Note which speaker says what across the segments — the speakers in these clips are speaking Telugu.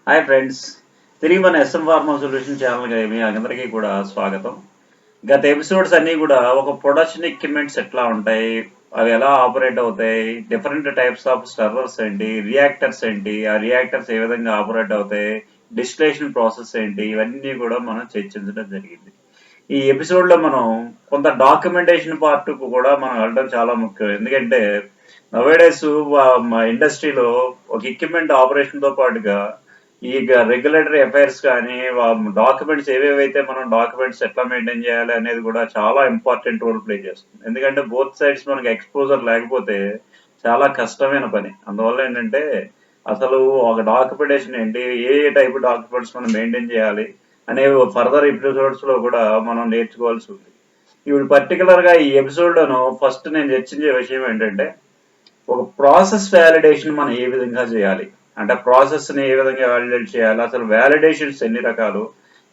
Speaker 1: హాయ్ ఫ్రెండ్స్, తిరిగి మన ఎస్ఎం ఫార్మా సొల్యూషన్ ఛానల్కి మీ అందరికీ కూడా స్వాగతం. గత ఎపిసోడ్స్ అన్నీ కూడా ఒక ప్రొడక్షన్ ఎక్విప్మెంట్స్ ఎట్లా ఉంటాయి, అవి ఎలా ఆపరేట్ అవుతాయి, డిఫరెంట్ టైప్స్ ఆఫ్ సర్వర్స్ ఏంటి, రియాక్టర్స్ ఏంటి, ఆ రియాక్టర్స్ ఏ విధంగా ఆపరేట్ అవుతాయి, డిస్టిలేషన్ ప్రాసెస్ ఏంటి, ఇవన్నీ కూడా మనం చర్చించడం జరిగింది. ఈ ఎపిసోడ్లో మనం కొంత డాక్యుమెంటేషన్ పార్ట్ కూడా మనం వెళ్ళడం చాలా ముఖ్యం. ఎందుకంటే నవేడేస్ మా ఇండస్ట్రీలో ఒక ఎక్విప్మెంట్ ఆపరేషన్తో పాటుగా ఈ రెగ్యులేటరీ అఫైర్స్ కానీ డాక్యుమెంట్స్ ఏవేవైతే మనం డాక్యుమెంట్స్ ఎట్లా మెయింటైన్ చేయాలి అనేది కూడా చాలా ఇంపార్టెంట్ రోల్ ప్లే చేస్తుంది. ఎందుకంటే బోత్ సైడ్స్ మనకి ఎక్స్పోజర్ లేకపోతే చాలా కష్టమైన పని. అందువల్ల ఏంటంటే అసలు ఒక డాక్యుమెంటేషన్ ఏంటి, ఏ టైప్ డాక్యుమెంట్స్ మనం మెయింటైన్ చేయాలి అనేవి ఫర్దర్ ఎపిసోడ్స్ లో కూడా మనం నేర్చుకోవాల్సి ఉంది. ఇప్పుడు పర్టికులర్ గా ఈ ఎపిసోడ్ లోను ఫస్ట్ నేను చర్చించే విషయం ఏంటంటే ఒక ప్రాసెస్ వ్యాలిడేషన్ మనం ఏ విధంగా చేయాలి, అంటే ప్రాసెస్ ని ఏ విధంగా వ్యాలిడేట్ చేయాలి, అసలు వ్యాలిడేషన్స్ ఎన్ని రకాలు,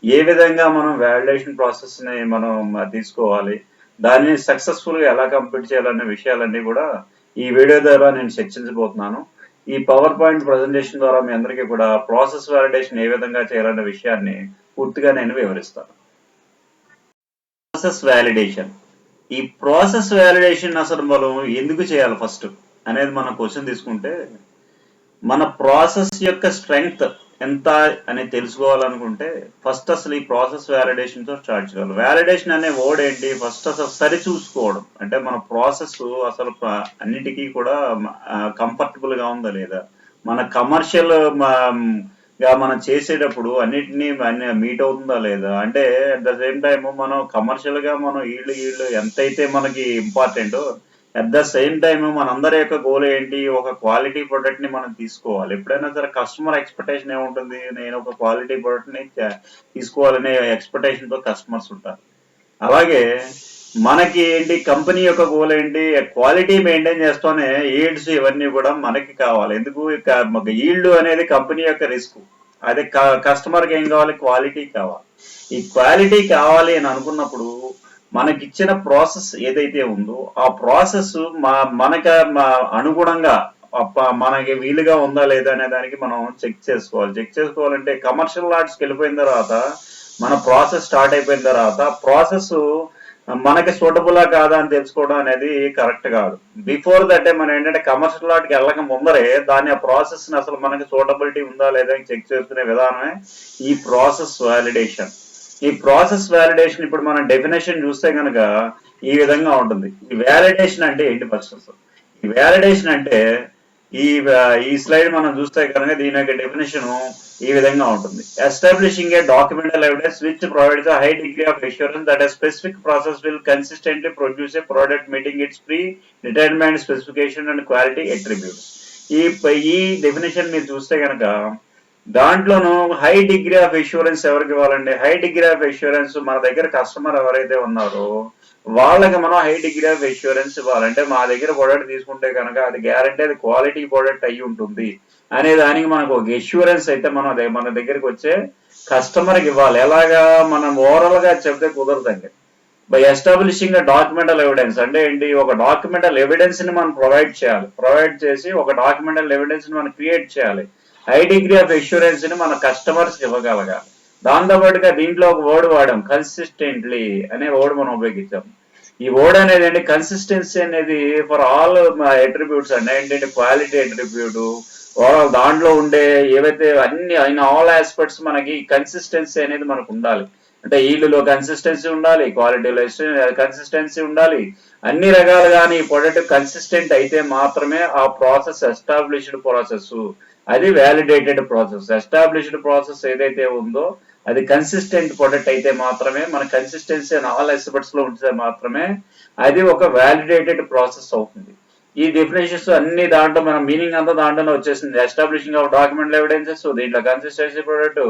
Speaker 1: ఏ విధంగా మనం వ్యాలిడేషన్ ప్రాసెస్ ని మనం తీసుకోవాలి, దాన్ని సక్సెస్ఫుల్ గా ఎలా కంప్లీట్ చేయాలనే విషయాలన్నీ కూడా ఈ వీడియో ద్వారా నేను చర్చించబోతున్నాను. ఈ పవర్ పాయింట్ ప్రజెంటేషన్ ద్వారా మీ అందరికీ కూడా ప్రాసెస్ వ్యాలిడేషన్ ఏ విధంగా చేయాలనే విషయాన్ని పూర్తిగా నేను వివరిస్తాను. Process validation. ఈ ప్రాసెస్ వ్యాలిడేషన్ అసలు మనం ఎందుకు చేయాలి ఫస్ట్ అనేది మన క్వశ్చన్ తీసుకుంటే, మన ప్రాసెస్ యొక్క స్ట్రెంగ్త్ ఎంత అని తెలుసుకోవాలనుకుంటే ఫస్ట్ అసలు ఈ ప్రాసెస్ వ్యాలిడేషన్ తో స్టార్ట్ చేయాలి. వ్యాలిడేషన్ అనే వర్డ్ ఏంటి, ఫస్ట్ అసలు సరి చూసుకోవడం. అంటే మన ప్రాసెస్ అసలు అన్నిటికీ కూడా కంఫర్టబుల్ గా ఉందా లేదా, మన కమర్షియల్ గా మనం చేసేటప్పుడు అన్నిటినీ మీట్ అవుతుందా లేదా, అంటే అట్ ద సేమ్ టైమ్ మనం కమర్షియల్ గా మనం ఈళ్ళు ఎంతైతే మనకి important, at the same time మనందరి యొక్క గోల్ ఏంటి, ఒక క్వాలిటీ ప్రొడక్ట్ ని మనం తీసుకోవాలి. ఎప్పుడైనా సరే కస్టమర్ ఎక్స్పెక్టేషన్ ఏముంటుంది, నేను ఒక క్వాలిటీ ప్రొడక్ట్ ని తీసుకోవాలనే ఎక్స్పెక్టేషన్ తో కస్టమర్స్ ఉంటారు. అలాగే మనకి ఏంటి, కంపెనీ యొక్క గోల్ ఏంటి, క్వాలిటీ మెయింటైన్ చేస్తూనే ఈల్డ్స్ ఇవన్నీ కూడా మనకి కావాలి. ఎందుకు, ఈల్డ్ అనేది కంపెనీ యొక్క రిస్క్. అదే కస్టమర్కి ఏం కావాలి, క్వాలిటీ కావాలి. ఈ క్వాలిటీ కావాలి అని అనుకున్నప్పుడు మనకిచ్చిన ప్రాసెస్ ఏదైతే ఉందో ఆ ప్రాసెస్ మనకి అనుగుణంగా మనకి వీలుగా ఉందా లేదా అనే దానికి మనం చెక్ చేసుకోవాలి. చెక్ చేసుకోవాలంటే కమర్షియల్ లాట్స్కి వెళ్ళిపోయిన తర్వాత మన ప్రాసెస్ స్టార్ట్ అయిపోయిన తర్వాత ప్రాసెస్ మనకి సూటబులా కాదా అని తెలుసుకోవడం అనేది కరెక్ట్ కాదు. బిఫోర్ దట్ మనం ఏంటంటే కమర్షియల్ లాట్కి వెళ్ళక ముందరే దాని ఆ ప్రాసెస్ అసలు మనకి సూటబిలిటీ ఉందా లేదా అని చెక్ చేసుకునే విధానమే ఈ ప్రాసెస్ వ్యాలిడేషన్. ఈ ప్రాసెస్ వ్యాలిడేషన్ ఇప్పుడు మనం డెఫినేషన్ చూస్తే కనుక ఈ విధంగా ఉంటుంది. ఈ వ్యాలిడేషన్ అంటే ఏంటి ఫస్ట్, ఈ వ్యాలిడేషన్ అంటే ఈ స్లైడ్ మనం చూస్తే కనుక దీని యొక్క డెఫినేషన్ ఈ విధంగా ఉంటుంది. Establishing a documental evidence which provides a high degree of assurance that a specific process will consistently produce a product meeting its pre-determined specification and quality attributes. ఈ డెఫినేషన్ మీరు చూస్తే కనుక దాంట్లోనూ హై డిగ్రీ ఆఫ్ ఎష్యూరెన్స్ ఎవరికి ఇవ్వాలండి, హై డిగ్రీ ఆఫ్ ఎష్యూరెన్స్ మన దగ్గర కస్టమర్ ఎవరైతే ఉన్నారో వాళ్ళకి మనం హై డిగ్రీ ఆఫ్ ఎష్యూరెన్స్ ఇవ్వాలంటే మా దగ్గర ప్రొడక్ట్ తీసుకుంటే కనుక అది గ్యారంటీ అది క్వాలిటీ ప్రొడక్ట్ అయ్యి ఉంటుంది అనే దానికి మనకు ఒక ఎష్యూరెన్స్ అయితే మనం మన దగ్గరికి వచ్చే కస్టమర్కి ఇవ్వాలి. ఎలాగా, మనం ఓవరాల్ గా చెప్తే కుదరదండి. బై ఎస్టాబ్లిషింగ్ డాక్యుమెంటల్ ఎవిడెన్స్ అంటే ఏంటి, ఒక డాక్యుమెంటల్ ఎవిడెన్స్ ని మనం ప్రొవైడ్ చేయాలి. ప్రొవైడ్ చేసి ఒక డాక్యుమెంటల్ ఎవిడెన్స్ ని మనం క్రియేట్ చేయాలి. హై డిగ్రీ ఆఫ్ ఎష్యూరెన్స్ ని మన కస్టమర్స్ ఇవ్వగలగాలి. దాంతో పాటుగా దీంట్లో ఒక వర్డ్ వాడాం, కన్సిస్టెంట్లీ అనే వర్డ్ మనం ఉపయోగించాం. ఈ వర్డ్ అనేది ఏంటి, కన్సిస్టెన్సీ అనేది ఫర్ ఆల్ అట్రిబ్యూట్స్ అండి. ఏంటంటే క్వాలిటీ అట్రిబ్యూట్, ఓవరాల్ దాంట్లో ఉండే ఏవైతే అన్ని అయిన ఆల్ ఆస్పెక్ట్స్ మనకి కన్సిస్టెన్సీ అనేది మనకు ఉండాలి. అంటే ఈల్డ్లో కన్సిస్టెన్సీ ఉండాలి, క్వాలిటీలో కన్సిస్టెన్సీ ఉండాలి, అన్ని రకాలుగాని ఈ ప్రొడక్ట్ కన్సిస్టెంట్ అయితే మాత్రమే ఆ ప్రాసెస్ ఎస్టాబ్లిష్డ్ ప్రాసెస్, అది వ్యాలిడేటెడ్ ప్రాసెస్. ఎస్టాబ్లిష్డ్ ప్రాసెస్ ఏదైతే ఉందో అది కన్సిస్టెంట్ ప్రొడక్ట్ అయితే మాత్రమే, మన కన్సిస్టెన్సీ అని ఆల్ ఆస్పెక్ట్స్ లో ఉంటే మాత్రమే అది ఒక వ్యాలిడేటెడ్ ప్రాసెస్ అవుతుంది. ఈ డెఫినేషన్స్ అన్ని దాంట్లో మన మీనింగ్ అంతా దాంట్లోనే వచ్చేసింది. ఎస్టాబ్లిషింగ్ ఆఫ్ డాక్యుమెంటల్ ఎవిడెన్సెస్, దీంట్లో కన్సిస్టెన్సీ ప్రొడక్ట్,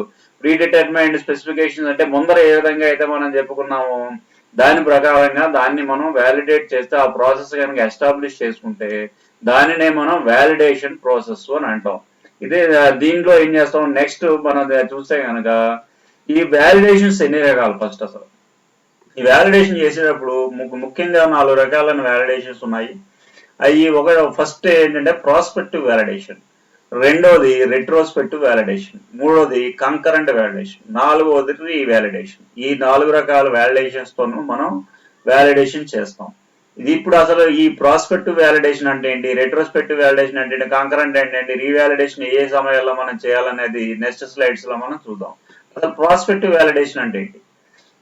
Speaker 1: ప్రీడిటర్మైన్డ్ స్పెసిఫికేషన్స్ అంటే ముందర ఏ విధంగా అయితే మనం చెప్పుకున్నామో దాని ప్రకారంగా దాన్ని మనం వ్యాలిడేట్ చేస్తే ఆ ప్రాసెస్ కనుక ఎస్టాబ్లిష్ చేసుకుంటే దానినే మనం వ్యాలిడేషన్ ప్రాసెస్ అని అంటాం. ఇదే దీంట్లో ఏం చేస్తాం, నెక్స్ట్ మనం చూస్తే కనుక ఈ వ్యాలిడేషన్స్ ఎన్ని రకాలు, ఫస్ట్ అసలు ఈ వ్యాలిడేషన్ చేసేటప్పుడు ముఖ్యంగా 4 రకాలైన వ్యాలిడేషన్స్ ఉన్నాయి. అవి ఒక ఫస్ట్ ఏంటంటే ప్రాస్పెక్టివ్ వ్యాలిడేషన్. రెండోది రెట్రోస్పెక్టివ్ వ్యాలిడేషన్, మూడోది కంకరెంట్ వ్యాలిడేషన్, నాలుగోది రీవాలిడేషన్. ఈ 4 రకాల వ్యాలిడేషన్స్ తోనూ మనం వ్యాలిడేషన్ చేస్తాం. ఇది ఇప్పుడు అసలు ఈ ప్రాస్పెక్టివ్ వ్యాలిడేషన్ అంటే ఏంటి, రెట్రోస్పెక్టివ్ వ్యాలిడేషన్ అంటే ఏంటి, కంకరెంట్ అంటే ఏంటి, రీవాలిడేషన్ ఏ సమయాల్లో మనం చేయాలనేది నెక్స్ట్ స్లైడ్స్ లో మనం చూద్దాం. అసలు ప్రాస్పెక్టివ్ వ్యాలిడేషన్ అంటే ఏంటి?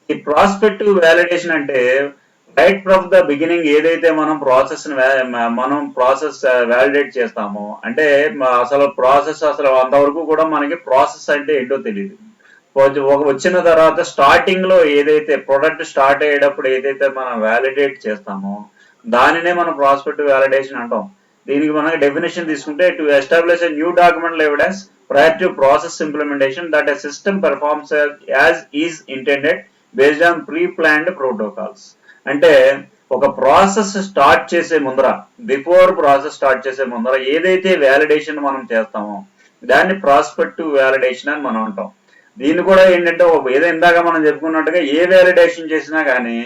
Speaker 1: ఈ ప్రాస్పెక్టివ్ వ్యాలిడేషన్ అంటే రైట్ ఫ్రమ్ ద బిగినింగ్ ఏదైతే మనం ప్రాసెస్ వ్యాలిడేట్ చేస్తామో, అంటే అసలు ప్రాసెస్ అసలు అంతవరకు కూడా మనకి ప్రాసెస్ అంటే ఏంటో తెలియదు. వచ్చిన తర్వాత స్టార్టింగ్ లో ఏదైతే ప్రొడక్ట్ స్టార్ట్ అయ్యేటప్పుడు ఏదైతే మనం వ్యాలిడేట్ చేస్తామో దానినే మనం ప్రాస్పెక్టివ్ వ్యాలిడేషన్ అంటాం. దీనికి మనకి డెఫినేషన్ తీసుకుంటే, to establish a new documental evidence prior to process implementation that a system performs as is intended based on pre-planned protocols. అంటే ఒక ప్రాసెస్ స్టార్ట్ చేసే ముందర, బిఫోర్ ప్రాసెస్ స్టార్ట్ చేసే ముందర ఏదైతే వ్యాలిడేషన్ మనం చేస్తామో దాన్ని ప్రాస్పెక్టివ్ వ్యాలిడేషన్ అని మనం అంటాం. దీన్ని కూడా ఏంటంటే ఏదో ఇందాక మనం చెప్పుకున్నట్టుగా ఏ వ్యాలిడేషన్ చేసినా కానీ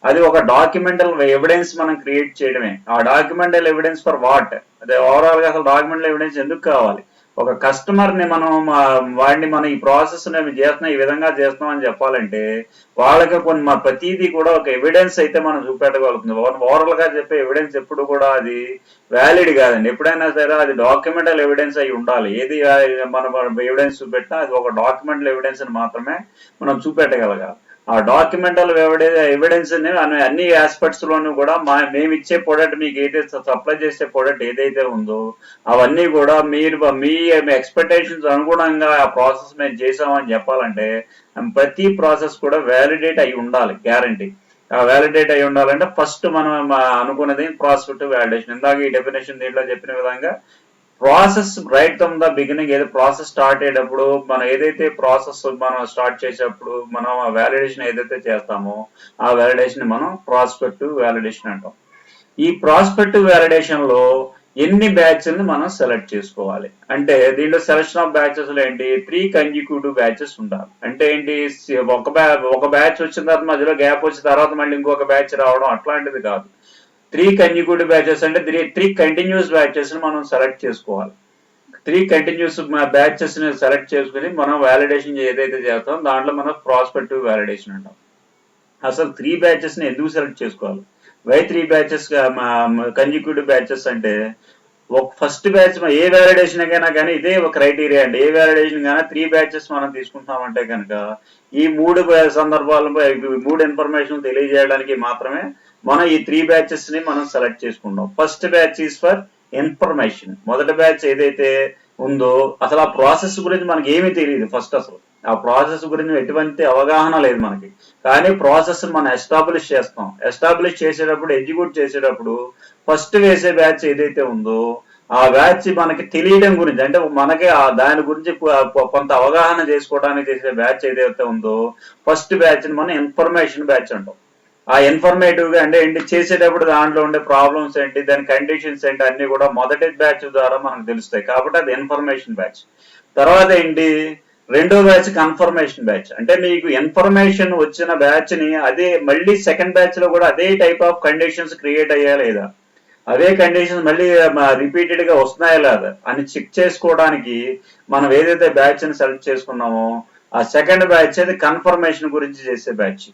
Speaker 1: అది ఒక డాక్యుమెంటల్ ఎవిడెన్స్ మనం క్రియేట్ చేయడమే. ఆ డాక్యుమెంటల్ ఎవిడెన్స్ ఫర్ వాట్, అదే ఓవరాల్ గా అసలు డాక్యుమెంటల్ ఎవిడెన్స్ ఎందుకు కావాలి? ఒక కస్టమర్ ని మనం వాడిని మనం ఈ ప్రాసెస్ చేస్తున్నాం, ఈ విధంగా చేస్తున్నాం అని చెప్పాలంటే వాళ్ళకి కొన్ని ప్రతిదీ కూడా ఒక ఎవిడెన్స్ అయితే మనం చూపెట్టగలుగుతుంది. ఓవరాల్ గా చెప్పే ఎవిడెన్స్ ఎప్పుడు కూడా అది వ్యాలిడ్ కాదండి. ఎప్పుడైనా సరే అది డాక్యుమెంటల్ ఎవిడెన్స్ అయి ఉండాలి. ఏది మనం ఎవిడెన్స్ చూపెట్టినా అది ఒక డాక్యుమెంటల్ ఎవిడెన్స్ అని మాత్రమే మనం చూపెట్టగలగాలి. ఆ డాక్యుమెంటల్ ఎవిడెన్స్ అన్ని ఆస్పెక్ట్స్ లోనూ కూడా మేము ఇచ్చే ప్రొడక్ట్, మీకు ఏదైతే సప్లై చేసే ప్రొడక్ట్ ఏదైతే ఉందో అవన్నీ కూడా మీ ఎక్స్పెక్టేషన్స్ అనుగుణంగా ఆ ప్రాసెస్ మేము చేసామని చెప్పాలంటే ప్రతి ప్రాసెస్ కూడా వ్యాలిడేట్ అయి ఉండాలి, గ్యారంటీ. ఆ వ్యాలిడేట్ అయి ఉండాలంటే ఫస్ట్ మనం అనుకున్నది ప్రాస్పెక్టివ్ వ్యాలిడేషన్. ఇందాక ఈ డెఫినేషన్ దీంట్లో చెప్పిన విధంగా process right from the beginning, ఏదో ప్రాసెస్ స్టార్ట్ అయ్యేటప్పుడు మనం ఏదైతే ప్రాసెస్ మనం స్టార్ట్ చేసేటప్పుడు మనం ఆ వ్యాలిడేషన్ ఏదైతే చేస్తామో ఆ వ్యాలిడేషన్ మనం ప్రాస్పెక్టివ్ వ్యాలిడేషన్ అంటాం. ఈ ప్రాస్పెక్టివ్ వ్యాలిడేషన్ లో ఎన్ని బ్యాచ్లను మనం సెలెక్ట్ చేసుకోవాలి అంటే, దీంట్లో సెలెక్షన్ ఆఫ్ బ్యాచెస్ లో ఏంటి, 3 కన్జిక్యూటివ్ బ్యాచెస్ ఉండాలి. అంటే ఏంటి, ఒక బ్యాచ్ వచ్చిన తర్వాత మధ్యలో గ్యాప్ వచ్చిన తర్వాత మళ్ళీ ఇంకొక బ్యాచ్ రావడం అట్లాంటిది కాదు. 3 కన్జిక్యూటివ్ బ్యాచెస్ అంటే 3 కంటిన్యూస్ బ్యాచెస్ మనం సెలెక్ట్ చేసుకోవాలి. 3 కంటిన్యూస్ బ్యాచెస్ ని సెలెక్ట్ చేసుకుని మనం వ్యాలిడేషన్ ఏదైతే చేస్తాం దాంట్లో మనం ప్రాస్పెక్టివ్ వ్యాలిడేషన్ అంటాం. అసలు 3 బ్యాచెస్ ని ఎందుకు సెలెక్ట్ చేసుకోవాలి? వై 3 బ్యాచెస్ కన్జిక్యూటివ్ బ్యాచెస్ అంటే, ఒక ఫస్ట్ బ్యాచ్ ఏ వ్యాలిడేషన్ అయినా కానీ ఇదే ఒక క్రైటీరియా అండి. ఏ వ్యాలిడేషన్ కానీ 3 బ్యాచెస్ మనం తీసుకుంటామంటే కనుక ఈ 3 సందర్భాల్లో 3 ఇన్ఫర్మేషన్ తెలియజేయడానికి మాత్రమే మనం ఈ 3 బ్యాచెస్ ని మనం సెలెక్ట్ చేసుకుంటాం. First batch is for information. మొదటి బ్యాచ్ ఏదైతే ఉందో అసలు ఆ ప్రాసెస్ గురించి మనకి ఏమీ తెలియదు. ఫస్ట్ అసలు ఆ ప్రాసెస్ గురించి ఎటువంటి అవగాహన లేదు మనకి, కానీ ప్రాసెస్ మనం ఎస్టాబ్లిష్ చేస్తాం. ఎస్టాబ్లిష్ చేసేటప్పుడు, ఎగ్జిక్యూట్ చేసేటప్పుడు ఫస్ట్ వేసే బ్యాచ్ ఏదైతే ఉందో ఆ బ్యాచ్ మనకి తెలియడం గురించి, అంటే మనకి దాని గురించి కొంత అవగాహన చేసుకోవడానికి చేసే బ్యాచ్ ఏదైతే ఉందో ఫస్ట్ బ్యాచ్ ని మనం ఇన్ఫర్మేషన్ బ్యాచ్ అంటాం. ఆ ఇన్ఫర్మేటివ్ గా అంటే ఏంటి, చేసేటప్పుడు దాంట్లో ఉండే ప్రాబ్లమ్స్ ఏంటి, దాని కండిషన్స్ ఏంటి అన్ని కూడా మొదటి బ్యాచ్ ద్వారా మనకు తెలుస్తాయి, కాబట్టి అది ఇన్ఫర్మేషన్ బ్యాచ్. తర్వాత ఏంటి, రెండో బ్యాచ్ కన్ఫర్మేషన్ బ్యాచ్. అంటే మీకు ఇన్ఫర్మేషన్ వచ్చిన బ్యాచ్ ని అదే మళ్ళీ సెకండ్ బ్యాచ్ లో కూడా అదే టైప్ ఆఫ్ కండిషన్స్ క్రియేట్ అయ్యా లేదా, అదే కండిషన్స్ మళ్ళీ రిపీటెడ్ గా వస్తున్నాయా లేదా అని చెక్ చేసుకోవడానికి మనం ఏదైతే బ్యాచ్ ని సెలెక్ట్ చేసుకున్నామో ఆ సెకండ్ బ్యాచ్ అది కన్ఫర్మేషన్ గురించి చేసే బ్యాచ్.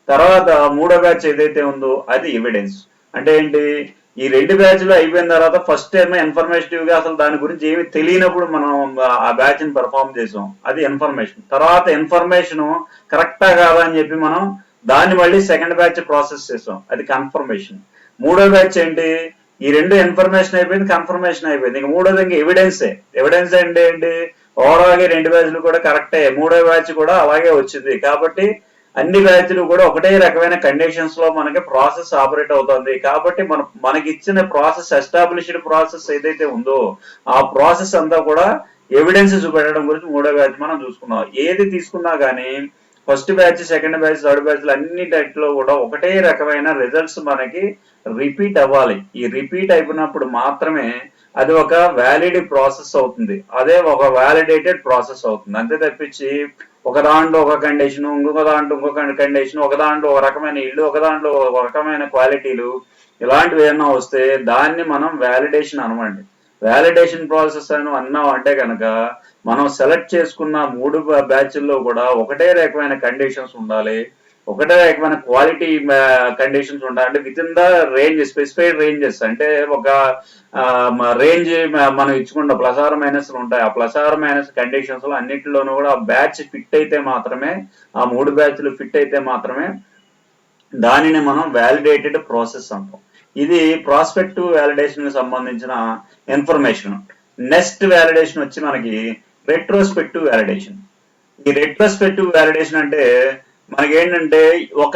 Speaker 1: తర్వాత మూడో బ్యాచ్ ఏదైతే ఉందో అది ఎవిడెన్స్. అంటే ఏంటి, ఈ 2 బ్యాచ్లు అయిపోయిన తర్వాత ఫస్ట్ ఏమో ఇన్ఫర్మేటివ్ గా అసలు దాని గురించి ఏమి తెలియనప్పుడు మనం ఆ బ్యాచ్ ని పెర్ఫామ్ చేసాం, అది ఇన్ఫర్మేషన్. తర్వాత ఇన్ఫర్మేషన్ కరెక్టా కాదా అని చెప్పి మనం దాన్ని మళ్ళీ సెకండ్ బ్యాచ్ ప్రాసెస్ చేసాం, అది కన్ఫర్మేషన్. మూడో బ్యాచ్ ఏంటి, ఈ 2 ఇన్ఫర్మేషన్ అయిపోయింది, కన్ఫర్మేషన్ అయిపోయింది, ఇంకా మూడోది ఇంకా ఎవిడెన్సే. ఎవిడెన్స్ అంటే ఏంటి, ఓవరాల్ గా 2 బ్యాచ్లు కూడా కరెక్టే, మూడో బ్యాచ్ కూడా అలాగే వచ్చింది, కాబట్టి అన్ని బ్యాచ్లు కూడా ఒకటే రకమైన కండిషన్స్ లో మనకి ప్రాసెస్ ఆపరేట్ అవుతుంది. కాబట్టి మనకి ఇచ్చిన ప్రాసెస్, ఎస్టాబ్లిష్డ్ ప్రాసెస్ ఏదైతే ఉందో ఆ ప్రాసెస్ అంతా కూడా ఎవిడెన్స్ చూపెట్టడం గురించి మూడో బ్యాచ్ మనం చూసుకున్నాం. ఏది తీసుకున్నా కానీ first batch, second batch, third batch అన్ని టైప్లో కూడా ఒకటే రకమైన రిజల్ట్స్ మనకి రిపీట్ అవ్వాలి. ఈ రిపీట్ అయిపోయినప్పుడు మాత్రమే అది ఒక వ్యాలిడ్ ప్రాసెస్ అవుతుంది, అదే ఒక వ్యాలిడేటెడ్ ప్రాసెస్ అవుతుంది. అంతే తప్పించి ఒక దాంట్లో ఒక కండిషన్, ఇంకొక దాంట్లో ఇంకొక కండిషన్, ఒక దాంట్లో ఒక రకమైన ఇల్లు, ఒక దాంట్లో ఒక రకమైన క్వాలిటీలు, ఇలాంటివి ఏమన్నా వస్తే దాన్ని మనం వ్యాలిడేషన్ అనమండి. వ్యాలిడేషన్ ప్రాసెస్ అని అన్నాం అంటే కనుక మనం సెలెక్ట్ చేసుకున్న 3 బ్యాచ్ల్లో కూడా ఒకటే రకమైన కండిషన్స్ ఉండాలి, ఒకటే రకమైన క్వాలిటీ కండిషన్స్ ఉండాలి. అంటే with in the range, specified ranges, అంటే ఒక రేంజ్ మనం ఇచ్చుకుంటాం, ప్లస్ ఆర్ మైనస్ ఉంటాయి. ఆ ప్లస్ ఆర్ మైనస్ కండిషన్స్ లో అన్నింటిలోనూ కూడా ఆ బ్యాచ్ ఫిట్ అయితే మాత్రమే, ఆ 3 బ్యాచ్లు ఫిట్ అయితే మాత్రమే దానిని మనం వ్యాలిడేటెడ్ ప్రాసెస్ అంటాం. ఇది ప్రాస్పెక్టివ్ వ్యాలిడేషన్ కి సంబంధించిన ఇన్ఫర్మేషన్. నెక్స్ట్ వ్యాలిడేషన్ వచ్చి మనకి రెట్రోస్పెక్టివ్ వ్యాలిడేషన్. ఈ రెట్రోస్పెక్టివ్ వ్యాలిడేషన్ అంటే మనకి ఏంటంటే ఒక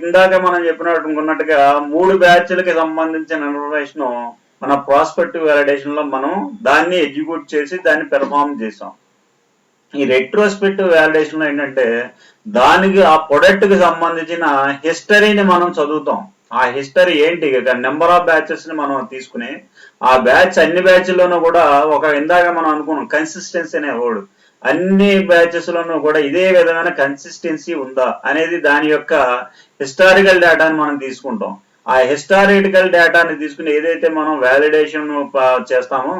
Speaker 1: ఇందాక మనం చెప్పినట్టుగా 3 బ్యాచ్లకి సంబంధించిన ఇన్ఫర్మేషన్ మన ప్రాస్పెక్టివ్ వ్యాలిడేషన్ లో మనం దాన్ని ఎగ్జిక్యూట్ చేసి దాన్ని పెర్ఫార్మ్ చేసాం. ఈ రెట్రోస్పెక్టివ్ వ్యాలిడేషన్ లో ఏంటంటే దానికి ఆ ప్రొడక్ట్ కి సంబంధించిన హిస్టరీని మనం చదువుతాం. ఆ హిస్టరీ ఏంటి, నెంబర్ ఆఫ్ బ్యాచెస్ ని మనం తీసుకుని ఆ బ్యాచ్ అన్ని బ్యాచ్ల్లోనూ కూడా ఇందాక మనం అనుకున్నాం కన్సిస్టెన్సీ అనే వర్డ్, అన్ని బ్యాచెస్ లోనూ కూడా ఇదే విధమైన కన్సిస్టెన్సీ ఉందా అనేది దాని యొక్క హిస్టారికల్ డేటాని మనం తీసుకుంటాం. ఆ హిస్టారికల్ డేటాని తీసుకుని ఏదైతే మనం వ్యాలిడేషన్ చేస్తామో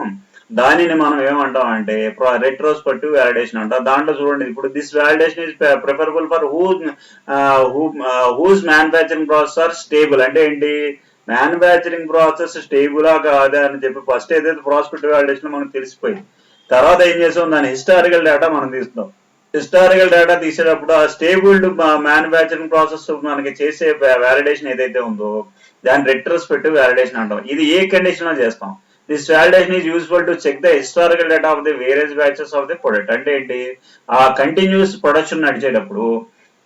Speaker 1: దానిని మనం ఏమంటాం అంటే రెట్రోస్పెక్టివ్ వ్యాలిడేషన్ అంటాం. దాంట్లో చూడండి, ఇప్పుడు this validation is preferable for whose manufacturing process are stable. అంటే ఏంటి, మ్యానుఫ్యాక్చరింగ్ ప్రాసెస్ స్టేబులా కాదా అని చెప్పి ఫస్ట్ ఏదైతే ప్రాస్పెక్టివ్ వ్యాలిడేషన్ మనకు తెలిసిపోయింది. తర్వాత ఏం చేసాం, దాని హిస్టారికల్ డేటా మనం తీస్తాం. హిస్టారికల్ డేటా తీసేటప్పుడు ఆ స్టేబుల్డ్ మ్యానుఫ్యాక్చరింగ్ ప్రాసెస్ మనకి చేసే వ్యాలిడేషన్ ఏదైతే ఉందో దాని రెట్రోస్పెక్టివ్ వ్యాలిడేషన్ అంటాం. ఇది ఏ కండిషన్ లో చేస్తాం. This validation is useful to check the historical data of the various batches of the product. అంటే ఏంటి, ఆ కంటిన్యూస్ ప్రొడక్షన్ నడిచేటప్పుడు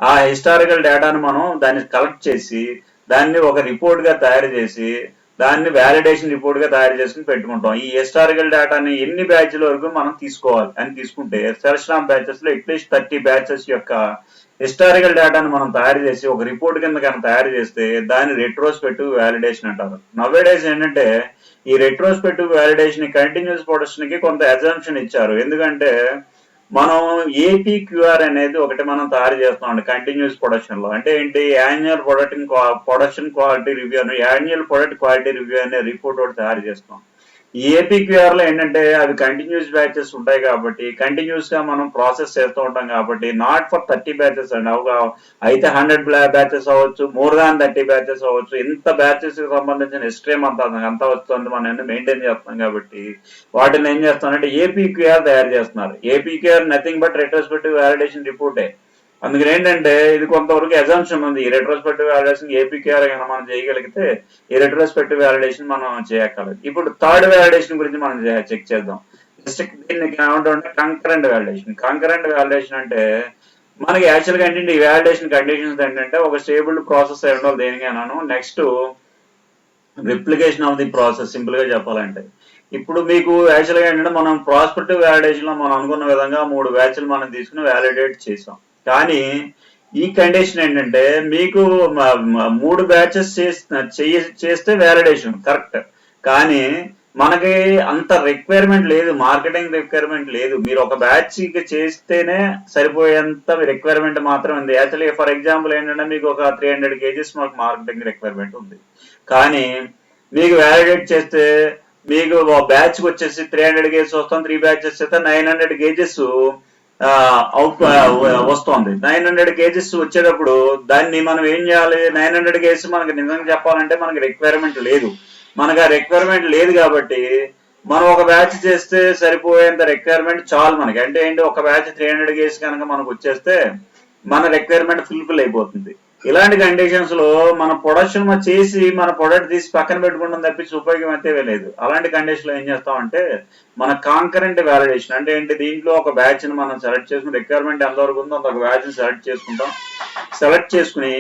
Speaker 1: ఆ హిస్టారికల్ డేటాను మనం దాన్ని కలెక్ట్ చేసి దాన్ని ఒక రిపోర్ట్ గా తయారు చేసి దాన్ని వ్యాలిడేషన్ రిపోర్ట్ గా తయారు చేసుకుని పెట్టుకుంటాం. ఈ హిస్టారికల్ డేటాని ఎన్ని బ్యాచ్ల వరకు మనం తీసుకోవాలి అని తీసుకుంటే సెలక్షన్ ఆఫ్ బ్యాచెస్ లో అట్లీస్ట్ 30 బ్యాచెస్ యొక్క హిస్టారికల్ డేటాను మనం తయారు చేసి ఒక రిపోర్ట్ కింద కనుక తయారు చేస్తే దాన్ని రెట్రోస్పెక్టివ్ వ్యాలిడేషన్ అంటారు. నవేడేస్ ఏంటంటే ఈ రెట్రోస్పెక్టివ్ వ్యాలిడేషన్ కంటిన్యూస్ ప్రొడక్షన్ కి కొంత అజంప్షన్ ఇచ్చారు. ఎందుకంటే మనం ఏపీక్యూఆర్ అనేది ఒకటి మనం తయారు చేస్తాం కంటిన్యూస్ ప్రొడక్షన్ లో. అంటే ఏంటి, యాన్యువల్ ప్రొడక్షన్ క్వాలిటీ రివ్యూ అని, యాన్యువల్ ప్రొడక్ట్ క్వాలిటీ రివ్యూ అనే రిపోర్ట్ ఒకటి తయారు చేస్తాం. ఈ ఏపీక్యూఆర్ లో ఏంటంటే అవి కంటిన్యూస్ బ్యాచెస్ ఉంటాయి కాబట్టి కంటిన్యూస్ గా మనం ప్రాసెస్ చేస్తూ ఉంటాం కాబట్టి నాట్ ఫర్ 30 బ్యాచెస్ అండి. అయితే 100 బ్యాచెస్ అవ్వచ్చు, మోర్ దాన్ 30 బ్యాచెస్ అవ్వచ్చు. ఇంత బ్యాచెస్ కి సంబంధించిన హిస్టరీ అంతా వస్తుంది మనం మెయింటైన్ చేస్తాం కాబట్టి వాటిని ఏం చేస్తామంటే ఏపీక్యూఆర్ తయారు చేస్తున్నారు. ఏపీక్యూఆర్ నథింగ్ బట్ రెట్రోస్పెక్టివ్ వ్యాలిడేషన్ రిపోర్టే. అందుకని ఏంటంటే ఇది కొంతవరకు అజంప్షన్ ఉంది. ఈ రెట్రోస్పెక్టివ్ వ్యాలిడేషన్ ఏపీక్యూఆర్ కనుక మనం చేయగలిగితే ఈ రెట్రోస్పెక్టివ్ వ్యాలిడేషన్ మనం చేయగలం. ఇప్పుడు థర్డ్ వ్యాలిడేషన్ గురించి మనం చెక్ చేద్దాం. దీనికి ఏమంటే కంకరెంట్ వ్యాలిడేషన్. కంకరెంట్ వ్యాలిడేషన్ అంటే మనకి యాక్చువల్గా ఏంటంటే ఈ వ్యాలిడేషన్ కండిషన్స్ ఏంటంటే ఒక స్టేబుల్ ప్రాసెస్ అయి ఉండాలి దేనికైనాను. Next replication of the process, simple గా చెప్పాలంటే ఇప్పుడు మీకు యాక్చువల్గా ఏంటంటే మనం ప్రాస్పెక్టివ్ వ్యాలిడేషన్ లో మనం అనుకున్న విధంగా 3 బ్యాచ్లు మనం తీసుకుని వ్యాలిడేట్ చేసాం. కానీ ఈ కండిషన్ ఏంటంటే మీకు 3 బ్యాచెస్ చేస్తే వ్యాలిడేషన్ కరెక్ట్, కానీ మనకి అంత రిక్వైర్మెంట్ లేదు, మార్కెటింగ్ రిక్వైర్మెంట్ లేదు. మీరు ఒక బ్యాచ్ చేస్తేనే సరిపోయేంత రిక్వైర్మెంట్ మాత్రం ఉంది. యాక్చువల్లీ ఫర్ ఎగ్జాంపుల్ ఏంటంటే మీకు ఒక 300 kgs మాకు మార్కెటింగ్ రిక్వైర్మెంట్ ఉంది, కానీ మీకు వ్యాలిడేట్ చేస్తే మీకు బ్యాచ్ వచ్చేసి 300 kgs వస్తాం, 3 బ్యాచెస్ చేస్తే 900 kgs అవుట్ వస్తుంది. 900 kgs వచ్చేటప్పుడు దాన్ని మనం ఏం చేయాలి, 900 kgs మనకి నిజంగా చెప్పాలంటే మనకి రిక్వైర్మెంట్ లేదు. మనకు ఆ రిక్వైర్మెంట్ లేదు కాబట్టి మనం ఒక బ్యాచ్ చేస్తే సరిపోయేంత రిక్వైర్మెంట్ చాలు మనకి. అంటే ఏంటి, ఒక బ్యాచ్ 300 kgs కనుక మనకు వచ్చేస్తే మన రిక్వైర్మెంట్ ఫుల్ఫిల్ అయిపోతుంది. ఇలాంటి కండిషన్స్ లో మన ప్రొడక్షన్ చేసి మన ప్రొడక్ట్ తీసి పక్కన పెట్టుకుంటాం తప్పించి ఉపయోగం అయితే లేదు. అలాంటి కండిషన్ లో ఏం చేస్తామంటే మన కాంకరెంట్ వ్యాలిడేషన్ అంటే ఏంటి, దీంట్లో ఒక బ్యాచ్ ని మనం సెలెక్ట్ చేసుకుని రిక్వైర్మెంట్ ఎంతవరకు ఉందో అంత ఒక బ్యాచ్ ని సెలెక్ట్ చేసుకుంటాం. సెలెక్ట్ చేసుకుని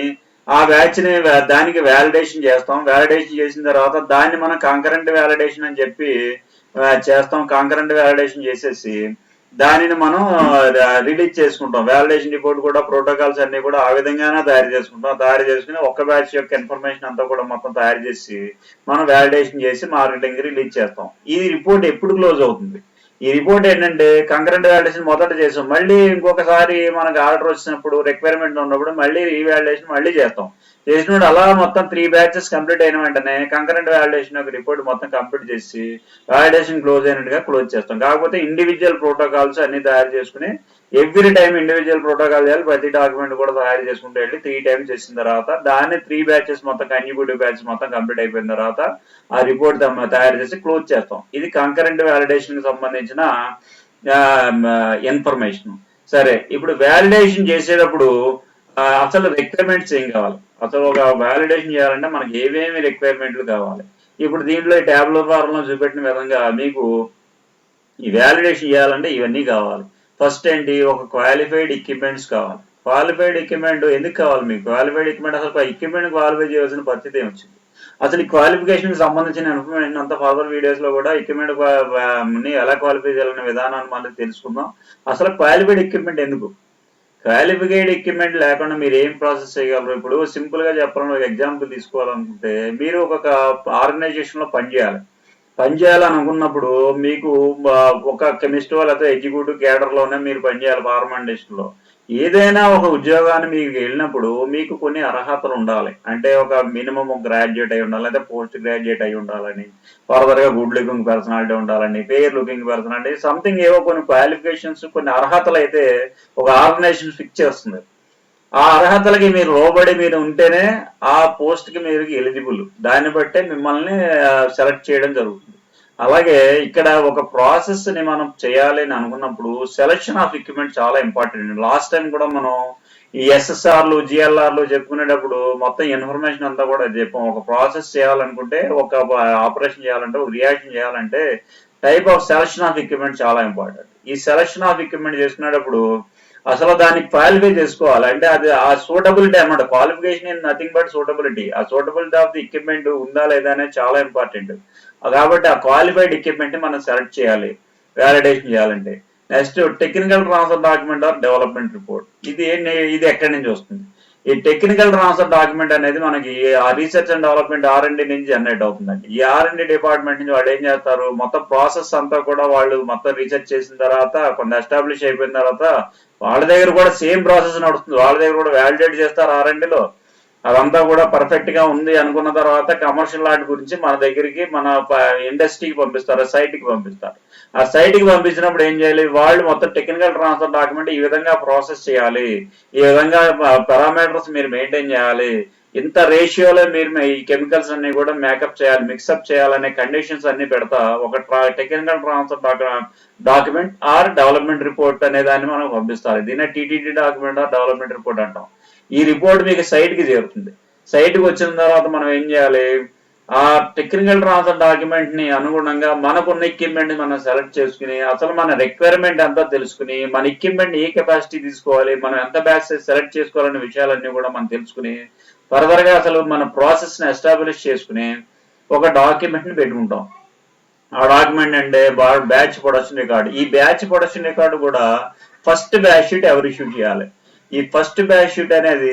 Speaker 1: ఆ బ్యాచ్ ని దానికి వ్యాలిడేషన్ చేస్తాం. వ్యాలిడేషన్ చేసిన తర్వాత దాన్ని మనం కాంకరెంట్ వ్యాలిడేషన్ అని చెప్పి చేస్తాం. కాంకరెంట్ వ్యాలిడేషన్ చేసేసి దానిని మనం రిలీజ్ చేసుకుంటాం. వ్యాలిడేషన్ రిపోర్ట్ కూడా ప్రోటోకాల్స్ అన్ని కూడా ఆ విధంగానే తయారు చేసుకుంటాం. తయారు చేసుకుని ఒక్క బ్యాచ్ యొక్క ఇన్ఫర్మేషన్ అంతా కూడా మొత్తం తయారు చేసి మనం వ్యాలిడేషన్ చేసి మార్కెటింగ్ రిలీజ్ చేస్తాం. ఈ రిపోర్ట్ ఎప్పుడు క్లోజ్ అవుతుంది, ఈ రిపోర్ట్ ఏంటంటే కంకరెంట్ వ్యాలిడేషన్ మొదట చేసాం, మళ్ళీ ఇంకొకసారి మనకు ఆర్డర్ వచ్చినప్పుడు రిక్వైర్మెంట్ ఉన్నప్పుడు మళ్ళీ ఈ వ్యాలిడేషన్ మళ్ళీ చేస్తాం. చేసినప్పుడు అలా మొత్తం 3 బ్యాచెస్ కంప్లీట్ అయిన వెంటనే కంకరెంట్ వ్యాలిడేషన్ ఒక రిపోర్ట్ మొత్తం కంప్లీట్ చేసి వ్యాలిడేషన్ క్లోజ్ అయినట్టుగా క్లోజ్ చేస్తాం. కాకపోతే ఇండివిజువల్ ప్రోటోకాల్స్ అన్ని తయారు చేసుకుని ఎవ్రీ టైం ఇండివిజువల్ ప్రోటోకాల్ చేయాలి. ప్రతి డాక్యుమెంట్ కూడా తయారు చేసుకుంటూ వెళ్ళి 3 టైమ్స్ చేసిన తర్వాత దాన్ని 3 బ్యాచెస్ మొత్తం కన్యూక్యూటివ్ బ్యాచెస్ మొత్తం కంప్లీట్ అయిపోయిన తర్వాత ఆ రిపోర్ట్ తయారు చేసి క్లోజ్ చేస్తాం. ఇది కంకరెంట్ వ్యాలిడేషన్ కి సంబంధించిన ఇన్ఫర్మేషన్. సరే, ఇప్పుడు వ్యాలిడేషన్ చేసేటప్పుడు అసలు రిక్వైర్మెంట్స్ ఏం కావాలి? అసలు ఒక వ్యాలిడేషన్ చేయాలంటే మనకి ఏమేమి రిక్వైర్మెంట్లు కావాలి? ఇప్పుడు దీంట్లో ఈ ట్యాబ్లో ఫారంలో చూపెట్టిన విధంగా మీకు ఈ వ్యాలిడేషన్ చేయాలంటే ఇవన్నీ కావాలి. ఫస్ట్ ఏంటి, ఒక క్వాలిఫైడ్ ఎక్విప్మెంట్స్ కావాలి. క్వాలిఫైడ్ ఎక్విప్మెంట్ ఎందుకు కావాలి మీకు? క్వాలిఫైడ్ ఎక్విప్మెంట్ అసలు ఎక్విప్మెంట్ క్వాలిఫై చేయాల్సిన పరిస్థితి ఏమొచ్చింది? అసలు ఈ క్వాలిఫికేషన్ కి సంబంధించిన ఇన్ఫర్మేషన్ అంతా ఫర్దర్ వీడియోస్ లో కూడా ఎక్విప్మెంట్ ని ఎలా క్వాలిఫై చేయాలనే విధానాన్ని మనం తెలుసుకుందాం. అసలు క్వాలిఫైడ్ ఎక్విప్మెంట్ ఎందుకు? క్వాలిఫైడ్ ఎక్విప్మెంట్ లేకుండా మీరు ఏం ప్రాసెస్ చేయగలరు? ఇప్పుడు సింపుల్ గా చెప్పాలని ఒక ఎగ్జాంపుల్ తీసుకోవాలనుకుంటే, మీరు ఒక ఆర్గనైజేషన్ లో పనిచేయాలని అనుకున్నప్పుడు మీకు ఒక కెమిస్ట్ లేకపోతే ఎగ్జిక్యూటివ్ కేడర్ లోనే మీరు పనిచేయాలి. ఫార్మాండేషన్ లో ఏదైనా ఒక ఉద్యోగాన్ని మీకు వెళ్ళినప్పుడు మీకు కొన్ని అర్హతలు ఉండాలి. అంటే ఒక మినిమం గ్రాడ్యుయేట్ అయి ఉండాలి, లేదా పోస్ట్ గ్రాడ్యుయేట్ అయి ఉండాలని, ఫర్దర్ గా గుడ్ లుకింగ్ పర్సనాలిటీ ఉండాలని, ఫెయిర్ లుకింగ్ పర్సనాలిటీ, సంథింగ్ ఏవో కొన్ని క్వాలిఫికేషన్స్, కొన్ని అర్హతలు అయితే ఒక ఆర్గనైజేషన్ ఫిక్స్ చేస్తుంది. ఆ అర్హతలకి మీరు లోబడి మీరు ఉంటేనే ఆ పోస్ట్ కి మీరు ఎలిజిబుల్. దాన్ని బట్టే మిమ్మల్ని సెలెక్ట్ చేయడం జరుగుతుంది. అలాగే ఇక్కడ ఒక ప్రాసెస్ ని మనం చేయాలి అని అనుకున్నప్పుడు సెలక్షన్ ఆఫ్ ఎక్విప్మెంట్ చాలా ఇంపార్టెంట్. లాస్ట్ టైం కూడా మనం ఈ ఎస్ఎస్ఆర్లు జిఎల్ఆర్లు చెప్పుకునేటప్పుడు మొత్తం ఇన్ఫర్మేషన్ అంతా కూడా చెప్పాం. ఒక ప్రాసెస్ చేయాలనుకుంటే, ఒక ఆపరేషన్ చేయాలంటే, ఒక రియాక్షన్ చేయాలంటే type of selection of equipment చాలా ఇంపార్టెంట్. ఈ సెలక్షన్ ఆఫ్ ఎక్విప్మెంట్ చేసుకునేటప్పుడు అసలు దాన్ని క్వాలిఫై చేసుకోవాలి. అంటే అది ఆ సూటబిలిటీ అనమాట. Qualification in nothing but suitability. ఆ సూటబిలిటీ ఆఫ్ ది ఎక్విప్మెంట్ ఉందా లేదా అనేది చాలా ఇంపార్టెంట్. కాబట్టి ఆ క్వాలిఫైడ్ ఎక్విప్మెంట్ ని మనం సెలెక్ట్ చేయాలి వ్యాలిడేషన్ చేయాలంటే. Next, technical transfer document are development report. ఇది ఎక్కడి నుంచి వస్తుంది? ఈ టెక్నికల్ ట్రాన్స్ఫర్ డాక్యుమెంట్ అనేది మనకి ఆ రీసెర్చ్ అండ్ డెవలప్మెంట్ R&D నుంచి జనరేట్ అవుతుందండి. ఈ R&D డిపార్ట్మెంట్ నుంచి వాళ్ళు ఏం చేస్తారు, మొత్తం ప్రాసెస్ అంతా కూడా వాళ్ళు మొత్తం రీసెర్చ్ చేసిన తర్వాత, కొన్ని ఎస్టాబ్లిష్ అయిపోయిన తర్వాత వాళ్ళ దగ్గర కూడా సేమ్ ప్రాసెస్ నడుస్తుంది. వాళ్ళ దగ్గర కూడా వ్యాలిడేట్ చేస్తారు R&Dలో. అదంతా కూడా పర్ఫెక్ట్ గా ఉంది అనుకున్న తర్వాత కమర్షియల్ లాట్ గురించి మన దగ్గరికి, మన ఇండస్ట్రీకి పంపిస్తారు, సైట్ కి పంపిస్తారు. ఆ సైట్ కి పంపించినప్పుడు ఏం చేయాలి, వాళ్ళు మొత్తం టెక్నికల్ ట్రాన్స్ఫర్ డాక్యుమెంట్ ఈ విధంగా ప్రాసెస్ చేయాలి, ఈ విధంగా పారామీటర్స్ మీరు మెయింటైన్ చేయాలి, ఇంత రేషియోలో మీరు ఈ కెమికల్స్ అన్ని కూడా మేకప్ చేయాలి, మిక్సప్ చేయాలనే కండిషన్స్ అన్ని పెడతా ఒక technical transfer document are development report అనే దాన్ని మనం పంపిస్తారు. దీన్ని TTD document are development report అంటాం. ఈ రిపోర్ట్ మీకు సైట్ కి చేరుతుంది. సైట్ కి వచ్చిన తర్వాత మనం ఏం చేయాలి, ఆ టెక్నికల్ ట్రాన్స్ఫర్ డాక్యుమెంట్ ని అనుగుణంగా మనకున్న ఎక్విప్మెంట్ మనం సెలెక్ట్ చేసుకుని, అసలు మన రిక్వైర్మెంట్ అంతా తెలుసుకుని, మన ఎక్విప్మెంట్ ఏ కెపాసిటీ తీసుకోవాలి, మనం ఎంత బ్యాచ్ సెలెక్ట్ చేసుకోవాలనే విషయాలన్నీ కూడా మనం తెలుసుకుని, ఫర్దర్ గా అసలు మన ప్రాసెస్ ని ఎస్టాబ్లిష్ చేసుకుని ఒక డాక్యుమెంట్ ని పెట్టుకుంటాం. ఆ డాక్యుమెంట్ అంటే బ్యాచ్ ప్రొడక్షన్ రికార్డు. ఈ బ్యాచ్ ప్రొడక్షన్ రికార్డు కూడా ఫస్ట్ బ్యాచ్ షీట్ ఎవరు ఇష్యూ చేయాలి. ఈ ఫస్ట్ బ్యాచ్ షీట్ అనేది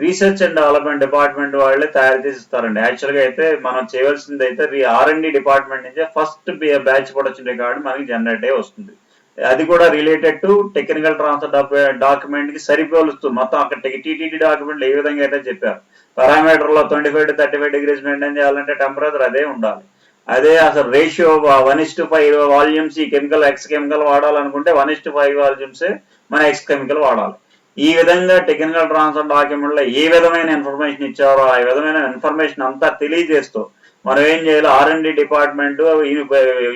Speaker 1: రీసెర్చ్ అండ్ డెవలప్మెంట్ డిపార్ట్మెంట్ వాళ్ళే తయారు చేసి ఇస్తారండి. యాక్చువల్ గా అయితే మనం చేయవలసింది అయితే R&D డిపార్ట్మెంట్ నుంచే ఫస్ట్ బ్యాచ్ ప్రొడక్షన్ రికార్డు మనకి జనరేట్ అయ్యి వస్తుంది. అది కూడా related to technical transfer document కి సరిపోలుస్తూ మొత్తం అక్కడ టీటీడీ డాక్యుమెంట్ ఏ విధంగా అయితే చెప్పారు, పారామీటర్ లో 25 to 35 degrees మెయింటైన్ చేయాలంటే టెంపరేచర్ అదే ఉండాలి. అదే అసలు రేషియో 1:5 వాల్యూమ్స్ ఈ కెమికల్ ఎక్స్ కెమికల్ వాడాలనుకుంటే 1:5 వాల్యూమ్స్ మన ఎక్స్ కెమికల్ వాడాలి. ఈ విధంగా టెక్నికల్ ట్రాన్స్ఫర్ డాక్యుమెంట్ లో ఏ విధమైన ఇన్ఫర్మేషన్ ఇచ్చారో ఆ విధమైన ఇన్ఫర్మేషన్ అంతా తెలియజేస్తూ మనం ఏం చేయాలి, R&D department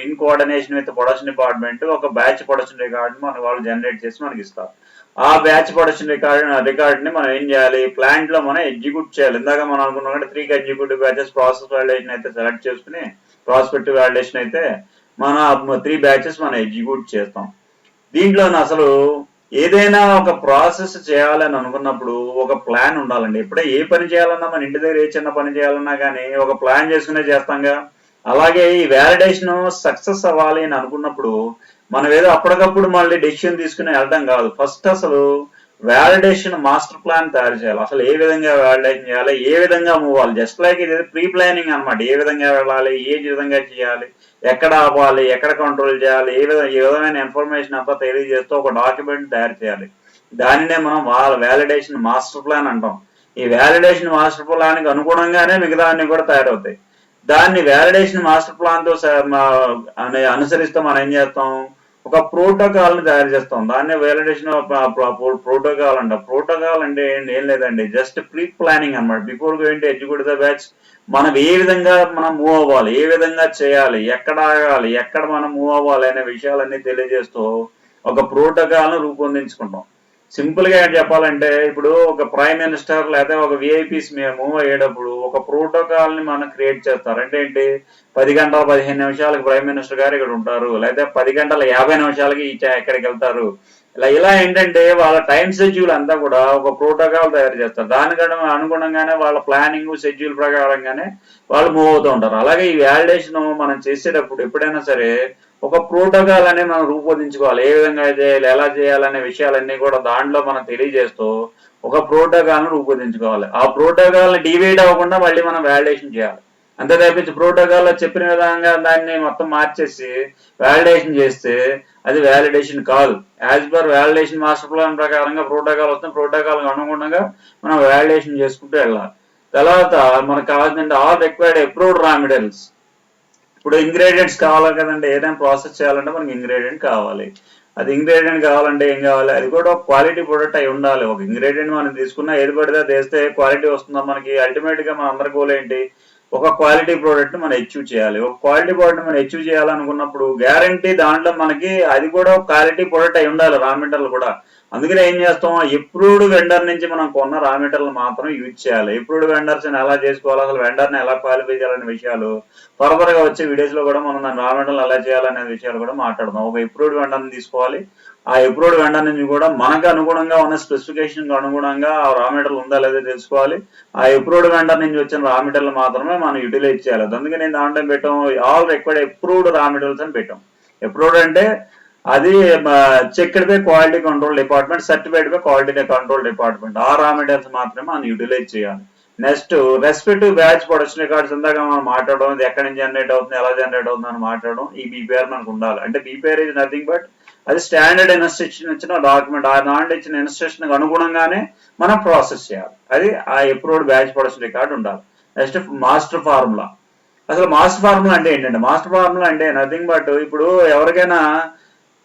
Speaker 1: in coordination with production department ఒక బ్యాచ్ ప్రొడక్షన్ రికార్డు మన వాళ్ళు జనరేట్ చేసి మనకి ఇస్తారు. ఆ బ్యాచ్ ప్రొడక్షన్ రికార్డ్ ని మనం ఏం చేయాలి, ప్లాంట్ లో మనం ఎగ్జిక్యూట్ చేయాలి. ఇందాక మనం అనుకున్నాం 3 ఎగ్జిక్యూటివ్ బ్యాచెస్ ప్రాసెస్ వ్యాలిడేషన్ అయితే సెలెక్ట్ చేసుకుని, ప్రాస్పెక్టివ్ వ్యాలిడేషన్ అయితే మన 3 బ్యాచెస్ మనం ఎగ్జిక్యూట్ చేస్తాం. దీంట్లో అసలు ఏదైనా ఒక ప్రాసెస్ చేయాలని అనుకున్నప్పుడు ఒక ప్లాన్ ఉండాలండి. ఎప్పుడే ఏ పని చేయాలన్నా, మన ఇంటి దగ్గర ఏ చిన్న పని చేయాలన్నా కానీ ఒక ప్లాన్ చేసుకునే చేస్తాంగా. అలాగే ఈ వ్యాలిడేషన్ సక్సెస్ అవ్వాలి అని అనుకున్నప్పుడు మనం ఏదో అప్పటికప్పుడు మళ్ళీ డెసిషన్ తీసుకుని వెళ్ళడం కాదు. ఫస్ట్ అసలు వ్యాలిడేషన్ మాస్టర్ ప్లాన్ తయారు చేయాలి. అసలు ఏ విధంగా వ్యాలిడేషన్ చేయాలి, ఏ విధంగా మూవ్ అవ్వాలి. జస్ట్ లైక్ ఇది ప్రీ ప్లానింగ్ అనమాట. ఏ విధంగా వెళ్ళాలి, ఏ విధంగా చేయాలి, ఎక్కడ ఆపాలి, ఎక్కడ కంట్రోల్ చేయాలి, ఏ విధమైన ఇన్ఫర్మేషన్ అంతా తెలియజేస్తూ ఒక డాక్యుమెంట్ తయారు చేయాలి. దానినే మనం వ్యాలిడేషన్ మాస్టర్ ప్లాన్ అంటాం. ఈ వ్యాలిడేషన్ మాస్టర్ ప్లాన్కి అనుగుణంగానే మిగతా అన్ని కూడా తయారవుతాయి. దాన్ని వ్యాలిడేషన్ మాస్టర్ ప్లాన్తో అనుసరిస్తూ మనం ఏం చేస్తాం, ఒక ప్రోటోకాల్ని తయారు చేస్తాం. దాన్ని వ్యాలిడేషన్ ప్రోటోకాల్ అంట. ప్రోటోకాల్ అంటే ఏం లేదండి, జస్ట్ ప్రీ ప్లానింగ్ అనమాట. Before going to execute the batch మనం ఏ విధంగా మనం మూవ్ అవ్వాలి, ఏ విధంగా చేయాలి, ఎక్కడ ఆగాలి, ఎక్కడ మనం మూవ్ అవ్వాలి అనే విషయాలన్నీ తెలియజేస్తూ ఒక ప్రోటోకాల్ను రూపొందించుకుంటాం. సింపుల్ గా చెప్పాలంటే ఇప్పుడు ఒక ప్రైమ్ మినిస్టర్ లేదా ఒక విఐపీస్ మేము మూవ్ అయ్యేటప్పుడు ఒక ప్రోటోకాల్ ని మనం క్రియేట్ చేస్తారు. అంటే ఏంటి, 10 గంటల 15 నిమిషాలకి ప్రైమ్ మినిస్టర్ గారు ఇక్కడ ఉంటారు, లేదా 10 గంటల 50 నిమిషాలకి ఎక్కడికి వెళ్తారు. ఇలా ఏంటంటే వాళ్ళ టైం షెడ్యూల్ అంతా కూడా ఒక ప్రోటోకాల్ తయారు చేస్తారు. దానికన్నా అనుగుణంగానే వాళ్ళ ప్లానింగ్ షెడ్యూల్ ప్రకారంగానే వాళ్ళు మూవ్ అవుతూ ఉంటారు. అలాగే ఈ వ్యాలిడేషన్ మనం చేసేటప్పుడు ఎప్పుడైనా సరే ఒక ప్రోటోకాల్ అనేది మనం రూపొందించుకోవాలి. ఏ విధంగా చేయాలి, ఎలా చేయాలనే విషయాలన్నీ కూడా దాంట్లో మనం తెలియజేస్తూ ఒక ప్రోటోకాల్ ను రూపొందించుకోవాలి. ఆ ప్రోటోకాల్ ని డివైడ్ అవ్వకుండా మళ్ళీ మనం వ్యాలిడేషన్ చేయాలి. అంతే తప్పించి ప్రోటోకాల్ లో చెప్పిన విధంగా దాన్ని మొత్తం మార్చేసి వ్యాలిడేషన్ చేస్తే అది వ్యాలిడేషన్ కాదు. As per validation master plan ప్రకారంగా ప్రోటోకాల్ వస్తుంది. ప్రోటోకాల్ అనుగుణంగా మనం వ్యాలిడేషన్ చేసుకుంటూ వెళ్ళాలి. తర్వాత మనకు కావాల్సిందంటే all required approved raw materials. ఇప్పుడు ఇంగ్రీడియంట్స్ కావాలి కదండి, ఏదైనా ప్రాసెస్ చేయాలంటే మనకి ఇంగ్రీడియంట్ కావాలి. అది ఇంగ్రీడియంట్ కావాలంటే ఏం కావాలి, అది కూడా ఒక క్వాలిటీ ప్రొడక్ట్ అయి ఉండాలి. ఒక ఇంగ్రీడియంట్ మనం తీసుకున్నా ఏది పడితే తెస్తే క్వాలిటీ వస్తుందా మనకి? అల్టిమేట్ గా మన అందరి గోల్ ఏంటి, ఒక క్వాలిటీ ప్రోడక్ట్ మనం అచీవ్ చేయాలి. ఒక క్వాలిటీ ప్రోడక్ట్ మనం అచీవ్ చేయాలనుకున్నప్పుడు గ్యారంటీ దాంట్లో మనకి అది కూడా క్వాలిటీ ప్రోడక్ట్ అయి ఉండాలి, రా మెటీరియల్ కూడా. అందుకనే ఏం చేస్తాం, ఎప్రూవ్డ్ వెండర్ నుంచి మనం కొన్న రా మెటీరియల్ మాత్రం యూజ్ చేయాలి. ఎప్రూవ్డ్ వెండర్స్ ఎలా చేసుకోవాలి, అసలు వెండర్ని ఎలా క్వాలిఫై చేయాలనే విషయాలు ఫర్దర్ గా వచ్చే వీడియోస్ లో కూడా మనం దాని రా మెటీరియల్ ఎలా చేయాలనే విషయాలు కూడా మాట్లాడదాం. ఒక ఎప్రూవ్డ్ వెండర్ని తీసుకోవాలి. ఆ ఎప్రూవ్డ్ వెండర్ నుంచి కూడా మనకు అనుగుణంగా ఉన్న స్పెసిఫికేషన్ అనుగుణంగా ఆ రా మెటీరియల్ ఉందా లేదా తెలుసుకోవాలి. ఆ ఎప్రూవ్డ్ వెండర్ నుంచి వచ్చిన రా మెటీరియల్ మాత్రమే మనం యూటిలైజ్ చేయాలి. అందుకే నేను దాంట్లో పెట్టాం ఆల్ రిక్వైర్డ్ ఎప్రూవ్డ్ రా మెటీరియల్స్ అని పెట్టాం. ఎప్రూవ్డ్ అంటే అది checked by quality control department, certified by quality control department. ఆ రా మెటీరియల్స్ మాత్రమే మనం యూటిలైజ్ చేయాలి. Next respective batch production records ఇందాక మనం మాట్లాడడం, ఇది ఎక్కడి నుంచి జనరేట్ అవుతుంది, ఎలా జనరేట్ అవుతుంది అని మాట్లాడడం. ఈ బీపీఆర్ మనకు ఉండాలి. అంటే బీపీఆర్ ఇస్ నథింగ్ బట్ అది స్టాండర్డ్ ఇన్స్ట్రక్షన్ ఇచ్చిన డాక్యుమెంట్. ఆ దాంట్లో ఇచ్చిన ఇన్స్ట్రక్షన్ అనుగుణంగానే మనం ప్రాసెస్ చేయాలి. అది ఆ అప్రూవ్డ్ బ్యాచ్ ప్రొడక్షన్ రికార్డ్ ఉండాలి. Next master formula. అసలు మాస్టర్ ఫార్ములా అంటే ఏంటంటే, మాస్టర్ ఫార్ములా అంటే నథింగ్ బట్ ఇప్పుడు ఎవరికైనా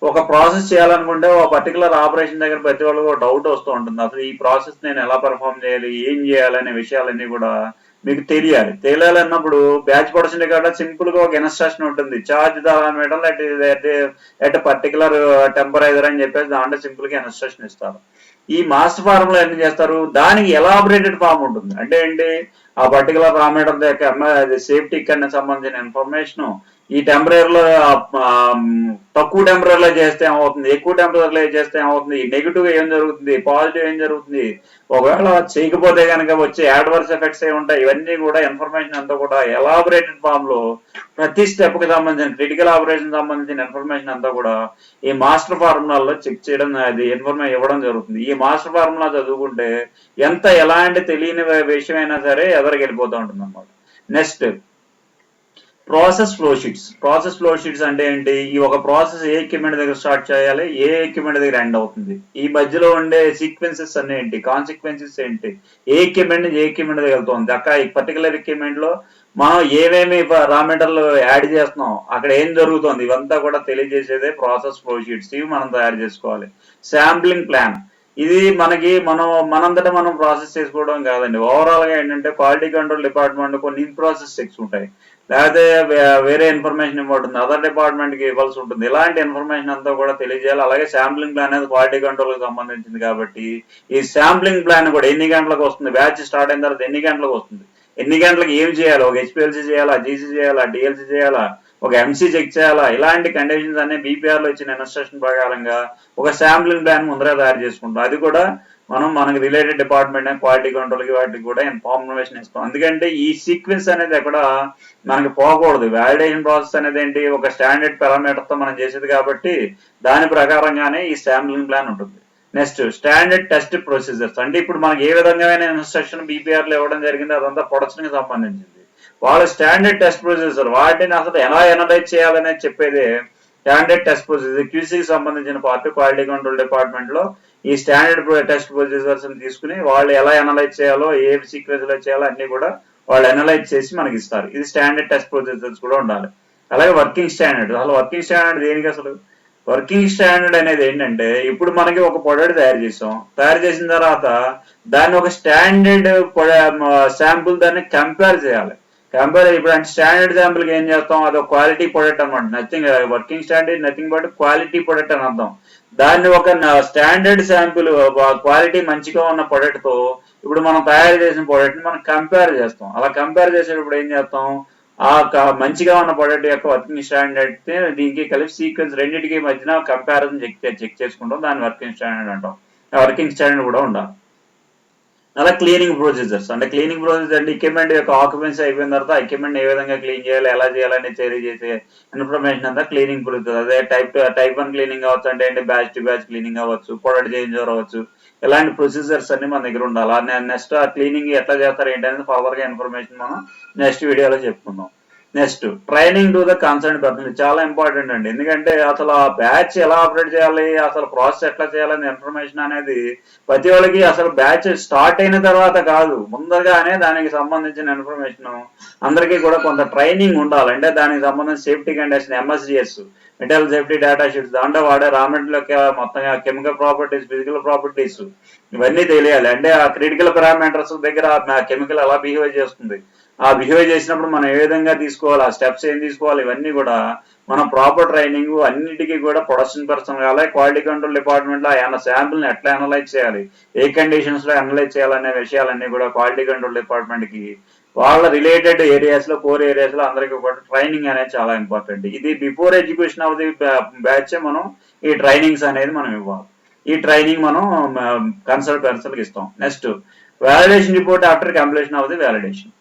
Speaker 1: ఒక ప్రాసెస్ చేయాలనుకుంటే ఒక పర్టికులర్ ఆపరేషన్ దగ్గర ప్రతి వాళ్ళకి ఒక డౌట్ వస్తూ ఉంటుంది. అసలు ఈ ప్రాసెస్ నేను ఎలా పర్ఫామ్ చేయాలి, ఏం చేయాలి అనే విషయాలన్నీ కూడా మీకు తెలియాలి. తెలియాలన్నప్పుడు బ్యాచ్ ప్రొడక్షన్ రికార్డ్ సింపుల్ గా ఒక ఇన్స్ట్రక్షన్ ఉంటుంది, charge the medium at particular temperature అని చెప్పేసి దాంట్లో సింపుల్ గా ఇన్స్ట్రక్షన్ ఇస్తారు. ఈ మాస్టర్ ఫార్ములా ఏం చేస్తారు, దానికి ఎలాబరేటెడ్ ఫామ్ ఉంటుంది. అంటే ఏంటి, ఆ పర్టికులర్ రా మెటీరియల్ యొక్క సేఫ్టీ కన్నా సంబంధించిన ఇన్ఫర్మేషన్, ఈ టెంపరీలో తక్కువ టెంపరీలో చేస్తే ఏమవుతుంది, ఎక్కువ టెంపరీలో చేస్తే ఏమవుతుంది, నెగిటివ్ ఏం జరుగుతుంది, పాజిటివ్ ఏం జరుగుతుంది, ఒకవేళ చేయకపోతే కనుక వచ్చే యాడ్వర్స్ ఎఫెక్ట్స్ ఏ ఉంటాయి. ఇవన్నీ కూడా ఇన్ఫర్మేషన్ అంతా కూడా ఎలాబరేటెడ్ ఫామ్ లో ప్రతి స్టెప్ కి సంబంధించిన క్రిటికల్ ఆపరేషన్ సంబంధించిన ఇన్ఫర్మేషన్ అంతా కూడా ఈ మాస్టర్ ఫార్ములాలో చెక్ చేయడం, అది ఇన్ఫర్మేషన్ ఇవ్వడం జరుగుతుంది. ఈ మాస్టర్ ఫార్ములా చదువుకుంటే ఎంత ఎలాంటి తెలియని విషయం అయినా సరే ఎదరికి వెళ్ళిపోతూ ఉంటుంది అన్నమాట. Next process flow sheets. Process flow sheets అంటే ఏంటి, ఈ ఒక ప్రాసెస్ ఏ ఎక్విప్మెంట్ దగ్గర స్టార్ట్ చేయాలి, ఏ ఎక్విప్మెంట్ దగ్గర ఎండ్ అవుతుంది, ఈ మధ్యలో ఉండే సీక్వెన్సెస్ అన్ని ఏంటి, కాన్సిక్వెన్సెస్ ఏంటి, ఏ ఎక్విప్మెంట్ నుంచి ఏ ఎక్విప్మెంట్ దగ్గర వెళ్తుంది, అక్కడ ఈ పర్టికులర్ ఎక్విప్మెంట్ లో మనం ఏమేమి రా మెటీరియల్ యాడ్ చేస్తున్నాం, అక్కడ ఏం జరుగుతుంది, ఇవంతా కూడా తెలియజేసేదే ప్రాసెస్ ఫ్లో షీట్స్. ఇవి మనం తయారు చేసుకోవాలి. శాంప్లింగ్ ప్లాన్, ఇది మనకి మనంతటా మనం ప్రాసెస్ చేసుకోవడం కాదండి. ఓవరాల్ గా ఏంటంటే క్వాలిటీ కంట్రోల్ డిపార్ట్మెంట్ కొన్ని ఇన్ ప్రాసెస్ చెక్స్ ఉంటాయి, లేకపోతే వేరే ఇన్ఫర్మేషన్ ఇవ్వబడుతుంది, అదర్ డిపార్ట్మెంట్ కి ఇవ్వాల్సి ఉంటుంది. ఇలాంటి ఇన్ఫర్మేషన్ అంతా కూడా తెలియజేయాలి. అలాగే శాంప్లింగ్ ప్లాన్ అనేది క్వాలిటీ కంట్రోల్ కి సంబంధించింది కాబట్టి ఈ శాంప్లింగ్ ప్లాన్ కూడా ఎన్ని గంటలకు వస్తుంది, బ్యాచ్ స్టార్ట్ అయిన తర్వాత ఎన్ని గంటలకు వస్తుంది, ఎన్ని గంటలకు ఏం చేయాలి, ఒక హెచ్పిఎల్సీ చేయాలా, జీసీ చేయాలా, డిఎల్సీ చేయాలా, ఒక ఎంసీ చెక్ చేయాలా, ఇలాంటి కండిషన్స్ అన్ని బీపీఆర్ లో ఇచ్చిన ఇన్స్ట్రక్షన్ ప్రకారంగా ఒక శాంప్లింగ్ ప్లాన్ ముందరే తయారు చేసుకుంటాం. అది కూడా మనం మనకి రిలేటెడ్ డిపార్ట్మెంట్ క్వాలిటీ కంట్రోల్ కి వాటికి కూడా ఇన్ఫర్మేషన్ ఇస్తాం. ఎందుకంటే ఈ సీక్వెన్స్ అనేది ఎక్కడ మనకి పోకూడదు. వ్యాలిడేషన్ ప్రాసెస్ అనేది ఏంటి, ఒక స్టాండర్డ్ పారామీటర్ తో మనం చేసేది కాబట్టి దాని ప్రకారంగానే ఈ శాంప్లింగ్ ప్లాన్ ఉంటుంది. Next standard test procedures. అంటే ఇప్పుడు మనకి ఏ విధంగా ఇన్స్ట్రక్షన్ బీపీఆర్ లో ఇవ్వడం జరిగింది అదంతా ప్రొడక్షన్ కి సంబంధించింది. వాళ్ళ స్టాండర్డ్ టెస్ట్ ప్రొసీజర్ వాటిని అసలు ఎలా ఎనలైజ్ చేయాలనేది చెప్పేది స్టాండర్డ్ టెస్ట్ ప్రొసీజర్. క్యూసీకి సంబంధించిన పార్ట్ క్వాలిటీ కంట్రోల్ డిపార్ట్మెంట్ లో ఈ స్టాండర్డ్ టెస్ట్ ప్రొసీజర్స్ తీసుకుని వాళ్ళు ఎలా అనలైజ్ చేయాలో, ఏ సీక్వెన్స్ లో చేయాలో అన్ని కూడా వాళ్ళు అనలైజ్ చేసి మనకి ఇస్తారు. ఇది స్టాండర్డ్ టెస్ట్ ప్రొసీజర్స్ కూడా ఉండాలి. అలాగే వర్కింగ్ స్టాండర్డ్, అసలు వర్కింగ్ స్టాండర్డ్ దేనికి అసలు? వర్కింగ్ స్టాండర్డ్ అనేది ఏంటంటే, ఇప్పుడు మనకి ఒక ప్రొడక్ట్ తయారు చేసాం, తయారు చేసిన తర్వాత దాన్ని ఒక స్టాండర్డ్ శాంపుల్ దాన్ని కంపేర్ చేయాలి. కంపేర్ ఇప్పుడు అంటే స్టాండర్డ్ శాంపుల్ కి ఏం చేస్తాం, అది ఒక క్వాలిటీ ప్రొడక్ట్ అనమాట. Nothing, working standard nothing but quality product అని అర్థం. దాన్ని ఒక స్టాండర్డ్ శాంపుల్ క్వాలిటీ మంచిగా ఉన్న ప్రొడక్ట్ తో ఇప్పుడు మనం తయారు చేసిన ప్రొడక్ట్ ని మనం కంపేర్ చేస్తాం. అలా కంపేర్ చేసేటప్పుడు ఏం చేస్తాం, ఆ మంచిగా ఉన్న ప్రొడక్ట్ యొక్క వర్కింగ్ స్టాండర్డ్ దీనికి కలిపి సీక్వెన్స్ రెండింటికి మధ్యన కంపారిజన్ చెక్ చేసుకుంటాం. దాన్ని వర్కింగ్ స్టాండర్డ్ అంటాం. వర్కింగ్ స్టాండర్డ్ కూడా ఉండాలి. అలా క్లీనింగ్ ప్రొసీజర్స్ అంటే క్లీనింగ్ ప్రొసీజర్ అంటే ఎక్విప్మెంట్ యొక్క ఆక్యుపెన్సీ అయిపోయిన తర్వాత ఎక్విప్మెంట్ ఏ విధంగా క్లీన్ చేయాలి, ఎలా చేయాలని తెలియజేసే ఇన్ఫర్మేషన్ అంతా క్లీనింగ్ ప్రొసీజర్. అదే టైప్ 1 క్లీనింగ్ అవ్వచ్చు, అంటే ఏంటి బ్యాచ్ టు బ్యాచ్ క్లీనింగ్ అవ్వచ్చు, ప్రొడక్ట్ చేంజ్ అవ్వచ్చు. ఇలాంటి ప్రొసీజర్స్ అన్ని మన దగ్గర ఉండాలి. నెక్స్ట్ ఆ క్లీనింగ్ ఎట్లా చేస్తారు ఏంటి అనేది ఫర్దర్ గా ఇన్ఫర్మేషన్ మనం నెక్స్ట్ వీడియోలో చెప్పుకుందాం. Next training to the concern person, చాలా ఇంపార్టెంట్ అండి. ఎందుకంటే అసలు ఆ బ్యాచ్ ఎలా ఆపరేట్ చేయాలి, అసలు ప్రాసెస్ ఎట్లా చేయాలని ఇన్ఫర్మేషన్ అనేది ప్రతి వాళ్ళకి అసలు బ్యాచ్ స్టార్ట్ అయిన తర్వాత కాదు, ముందుగానే దానికి సంబంధించిన ఇన్ఫర్మేషన్ అందరికీ కూడా కొంత ట్రైనింగ్ ఉండాలి. అంటే దానికి సంబంధించిన safety condition, MSDS material safety data sheets, దాంట్లో వాడే రా మెటీరియల్ మొత్తంగా కెమికల్ ప్రాపర్టీస్, ఫిజికల్ ప్రాపర్టీస్ ఇవన్నీ తెలియాలి. అంటే ఆ క్రిటికల్ పారామీటర్స్ దగ్గర కెమికల్ ఎలా బిహేవ్ చేస్తుంది, ఆ బిహేవ్ చేసినప్పుడు మనం ఏ విధంగా తీసుకోవాలి, ఆ స్టెప్స్ ఏం తీసుకోవాలి, ఇవన్నీ కూడా మనం ప్రాపర్ ట్రైనింగ్ అన్నిటికీ కూడా ప్రొడక్షన్ పర్సన్ కావాలి, క్వాలిటీ కంట్రోల్ డిపార్ట్మెంట్ లో ఆయన శాంపుల్ ని ఎట్లా అనలైజ్ చేయాలి, ఏ కండిషన్స్ లో అనలైజ్ చేయాలనే విషయాలన్నీ కూడా క్వాలిటీ కంట్రోల్ డిపార్ట్మెంట్ కి వాళ్ళ రిలేటెడ్ ఏరియాస్ లో, కోర్ ఏరియాస్ లో అందరికీ కూడా ట్రైనింగ్ అనేది చాలా ఇంపార్టెంట్. ఇది before education of the batch మనం ఈ ట్రైనింగ్స్ అనేది మనం ఇవ్వాలి. ఈ ట్రైనింగ్ మనం కన్సల్ట్ పర్సన్ కి ఇస్తాం. Next validation report after completion of the validation.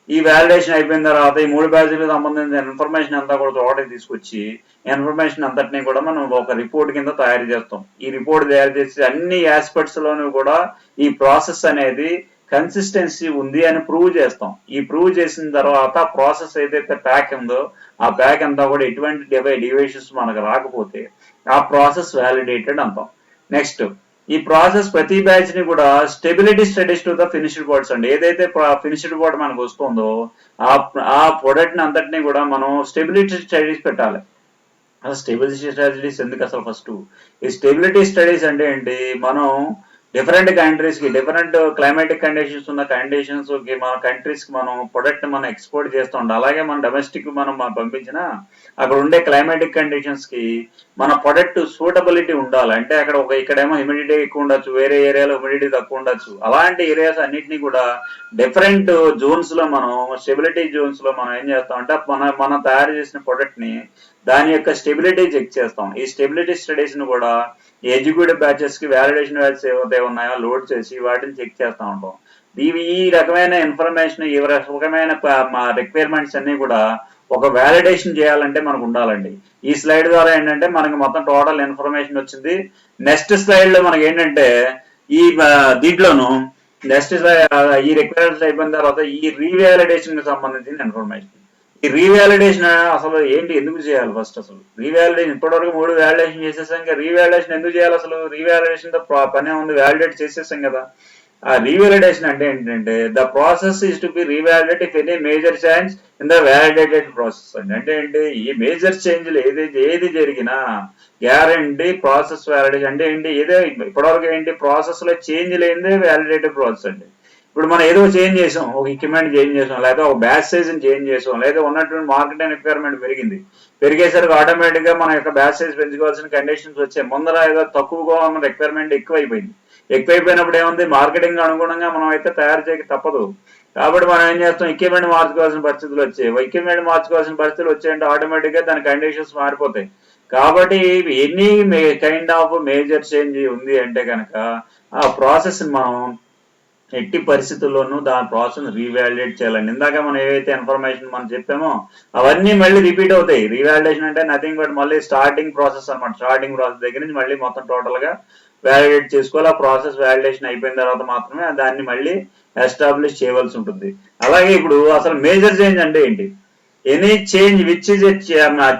Speaker 1: ఈ వ్యాలిడేషన్ అయిపోయిన తర్వాత ఈ 3 బ్యాచ్లకు సంబంధించిన ఇన్ఫర్మేషన్ అంతా కూడా తోటకి తీసుకొచ్చి ఇన్ఫర్మేషన్ అంతటినీ కూడా మనం ఒక రిపోర్ట్ కింద తయారు చేస్తాం. ఈ రిపోర్ట్ తయారు చేసి అన్ని ఆస్పెక్ట్స్ లోనూ కూడా ఈ ప్రాసెస్ అనేది కన్సిస్టెన్సీ ఉంది అని ప్రూవ్ చేస్తాం. ఈ ప్రూవ్ చేసిన తర్వాత ప్రాసెస్ ఏదైతే ప్యాక్ ఉందో ఆ ప్యాక్ అంతా కూడా ఎటువంటి డివియేషన్స్ మనకు రాకపోతే ఆ ప్రాసెస్ వ్యాలిడేటెడ్ అంటాం. నెక్స్ట్ ఈ ప్రాసెస్ ప్రతి బ్యాచ్ ని కూడా stability studies to the finished products అండి. ఏదైతే ఫినిష్డ్ ప్రొడక్ట్ మనకు వస్తుందో ఆ ప్రొడక్ట్ ని అంతటినీ కూడా మనం స్టెబిలిటీ స్టడీస్ పెట్టాలి. అసలు స్టెబిలిటీ స్టడీస్ ఎందుకు అసలు? ఫస్ట్ ఈ స్టెబిలిటీ స్టడీస్ అంటే ఏంటి, మనం డిఫరెంట్ కంట్రీస్ కి డిఫరెంట్ క్లైమాటిక్ కండిషన్స్ ఉన్న కండిషన్స్ కి మన కంట్రీస్ కి మనం ప్రొడక్ట్ మనం ఎక్స్పోర్ట్ చేస్తూ ఉండాలి. అలాగే మన డొమెస్టిక్ మనం పంపించిన అక్కడ ఉండే క్లైమాటిక్ కండిషన్స్ కి మన ప్రొడక్ట్ సూటబిలిటీ ఉండాలి. అంటే అక్కడ ఇక్కడేమో హ్యూమిడిటీ ఎక్కువ ఉండొచ్చు, వేరే ఏరియాలో హ్యూమిడిటీ తక్కువ ఉండొచ్చు. అలాంటి ఏరియాస్ అన్నింటినీ కూడా డిఫరెంట్ జోన్స్ లో మనం స్టెబిలిటీ జోన్స్ లో మనం ఏం చేస్తామంటే మనం తయారు చేసిన ప్రొడక్ట్ ని దాని యొక్క స్టెబిలిటీ చెక్ చేస్తాం. ఈ స్టెబిలిటీ స్టడీస్ ను కూడా ఎగ్జిక్యూటివ్ బ్యాచెస్ కి వ్యాలిడేషన్ బ్యాచెస్ ఏవైతే ఉన్నాయో లోడ్ చేసి వాటిని చెక్ చేస్తూ ఉంటాం. ఈ రకమైన ఇన్ఫర్మేషన్, ఈ రకమైన రిక్వైర్మెంట్స్ అన్ని కూడా ఒక వ్యాలిడేషన్ చేయాలంటే మనకు ఉండాలండి. ఈ స్లైడ్ ద్వారా ఏంటంటే మనకి మొత్తం టోటల్ ఇన్ఫర్మేషన్ వచ్చింది. నెక్స్ట్ స్లైడ్ లో మనకి ఏంటంటే ఈ దీంట్లోను నెక్స్ట్ ఈ రిక్వైర్మెంట్స్ అయిపోయిన తర్వాత ఈ రీవాలిడేషన్ కి సంబంధించిన ఇన్ఫర్మేషన్. ఈ రీవాలిడేషన్ అసలు ఏంటి, ఎందుకు చేయాలి? ఫస్ట్ అసలు రీవాలిడేషన్ ఇప్పటివరకు 3 వ్యాలిడేషన్ చేసేసాం కదా, రీవాలిడేషన్ ఎందుకు చేయాలి అసలు? రీవాలిడేషన్ తో పనే ఉంది, వ్యాలిడేట్ చేసేసాం కదా. ఆ రీవాలిడేషన్ అంటే ఏంటంటే the process is to be revalidate if any major change in the validated process అండి. అంటే ఏంటి, ఈ మేజర్ చేంజ్లు ఏది జరిగినా గ్యారంటీ ప్రాసెస్ వ్యాలిడేషన్ అంటే ఏంటి, ఇప్పటివరకు ఏంటి ప్రాసెస్ లో చేంజ్ లేనిదే వ్యాలిడేటెడ్ ప్రాసెస్ అండి. ఇప్పుడు మనం ఏదో చేంజ్ చేసాం, ఒక ఎక్విప్మెంట్ చేంజ్ చేసాం, లేదా ఒక బ్యాచ్ సైజ్ చేంజ్ చేసాం, లేదా ఉన్నటువంటి మార్కెటింగ్ రిక్వైర్మెంట్ పెరిగేసరికి ఆటోమేటిక్ గా మన యొక్క బ్యాచ్ సైజ్ పెంచుకోవాల్సిన కండిషన్స్ వచ్చాయి. ముందర ఏదో తక్కువగా ఉన్న రిక్వైర్మెంట్ ఎక్కువైపోయినప్పుడు ఏముంది, మార్కెటింగ్ అనుగుణంగా మనం అయితే తయారు చేయక తప్పదు. కాబట్టి మనం ఏం చేస్తాం, ఎక్విప్మెంట్ మార్చుకోవాల్సిన పరిస్థితులు వచ్చాయి. ఎక్విప్మెంట్ మార్చుకోవాల్సిన పరిస్థితులు వచ్చాయంటే ఆటోమేటిక్ గా దాని కండిషన్స్ మారిపోతాయి. కాబట్టి any kind of major change ఉంది అంటే కనుక ఆ ప్రాసెస్ మనం ఎట్టి పరిస్థితుల్లోనూ దాని ప్రాసెస్ రీవాలిడేట్ చేయాలండి. ఇందాక మనం ఏవైతే ఇన్ఫర్మేషన్ మనం చెప్పామో అవన్నీ మళ్ళీ రిపీట్ అవుతాయి. రీవాలిడేషన్ అంటే నథింగ్ బట్ మళ్ళీ స్టార్టింగ్ ప్రాసెస్ అనమాట. స్టార్టింగ్ ప్రాసెస్ దగ్గర నుంచి మళ్ళీ మొత్తం టోటల్ గా వ్యాలిడేట్ చేసుకోవాలి. ఆ ప్రాసెస్ వ్యాలిడేషన్ అయిపోయిన తర్వాత మాత్రమే దాన్ని మళ్ళీ ఎస్టాబ్లిష్ చేయవలసి ఉంటుంది. అలాగే ఇప్పుడు అసలు మేజర్ చేంజ్ అంటే ఏంటి? Any change which is a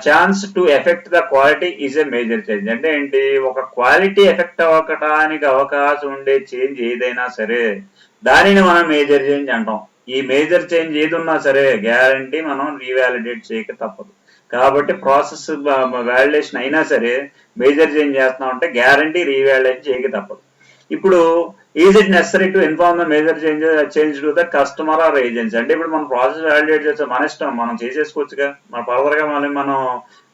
Speaker 1: chance to effect the quality is a major change. అంటే ఏంటి, ఒక క్వాలిటీ ఎఫెక్ట్ అవ్వటానికి అవకాశం ఉండే చేంజ్ ఏదైనా సరే దానిని మనం మేజర్ చేంజ్ అంటాం. ఈ మేజర్ చేంజ్ ఏది ఉన్నా సరే గ్యారంటీ మనం రీవాలిడేట్ చేయక తప్పదు. కాబట్టి ప్రాసెస్ వ్యాలిడేషన్ అయినా సరే మేజర్ చేంజ్ చేస్తున్నాం అంటే గ్యారంటీ రీవాలిడేట్ చేయక తప్పదు. ఇప్పుడు is it necessary to inform the major change to the customer or agency. అంటే ఇప్పుడు మనం ప్రాసెస్ వ్యాలిడేట్ చేస్తే మన ఇష్టం, మనం చేసేసుకోవచ్చుగా, మన ఫర్దర్ గా మళ్ళీ మనం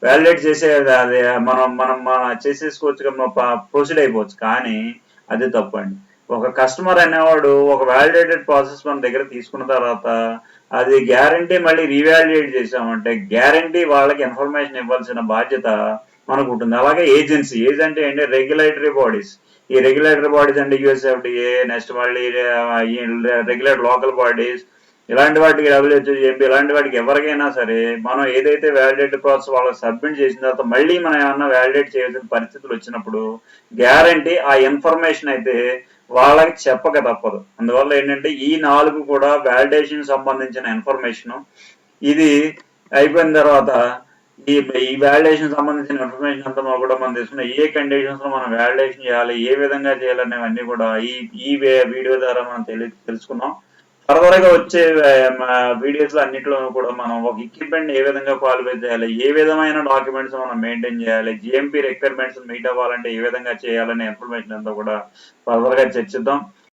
Speaker 1: వ్యాలిడేట్ చేసే అది మనం చేసేసుకోవచ్చుగా, మనం ప్రొసీడ్ అయిపోవచ్చు. కానీ అది తప్పండి. ఒక కస్టమర్ అనేవాడు ఒక వ్యాలిడేటెడ్ ప్రాసెస్ మన దగ్గర తీసుకున్న తర్వాత అది గ్యారంటీ మళ్ళీ రీవాలిడేట్ చేసామంటే గ్యారంటీ వాళ్ళకి ఇన్ఫర్మేషన్ ఇవ్వాల్సిన బాధ్యత మనకు ఉంటుంది. అలాగే ఏజెన్సీ అంటే రెగ్యులేటరీ బాడీస్. ఈ రెగ్యులేటరీ బాడీస్ అంటే యూఎస్ఎఫ్డిఏ, నెక్స్ట్ మళ్ళీ రెగ్యులేటర్ లోకల్ బాడీస్, ఇలాంటి వాటికి డబ్ల్యూహెచ్ఓ, చెప్పి ఇలాంటి వాటికి ఎవరికైనా సరే మనం ఏదైతే వ్యాలిడేట్ ప్రాసెస్ వాళ్ళకి సబ్మిట్ చేసిన తర్వాత మళ్ళీ మనం ఏమన్నా వ్యాలిడేట్ చేయాల్సిన పరిస్థితులు వచ్చినప్పుడు గ్యారంటీ ఆ ఇన్ఫర్మేషన్ అయితే వాళ్ళకి చెప్పక తప్పదు. అందువల్ల ఏంటంటే ఈ 4 కూడా వ్యాలిడేషన్ సంబంధించిన ఇన్ఫర్మేషన్. ఇది అయిపోయిన తర్వాత ఈ వ్యాలిడేషన్ సంబంధించిన ఇన్ఫర్మేషన్ అంతా కూడా మనం తీసుకున్న ఏ కండిషన్స్ లో మనం వ్యాలిడేషన్ చేయాలి, ఏ విధంగా చేయాలనేవన్నీ కూడా ఈ వీడియో ద్వారా మనం తెలుసుకున్నాం. ఫర్దర్ గా వచ్చే వీడియోస్ లో అన్నింటిలో కూడా మనం ఒక ఎక్విప్మెంట్ ఏ విధంగా క్వాలిఫై చేయాలి, ఏ విధమైన డాక్యుమెంట్స్ మనం మెయింటైన్ చేయాలి, జిఎంపీ రిక్వైర్మెంట్స్ మీట్ అవ్వాలంటే ఏ విధంగా చేయాలనే ఇన్ఫర్మేషన్ అంతా కూడా ఫర్దర్ గా చర్చిద్దాం.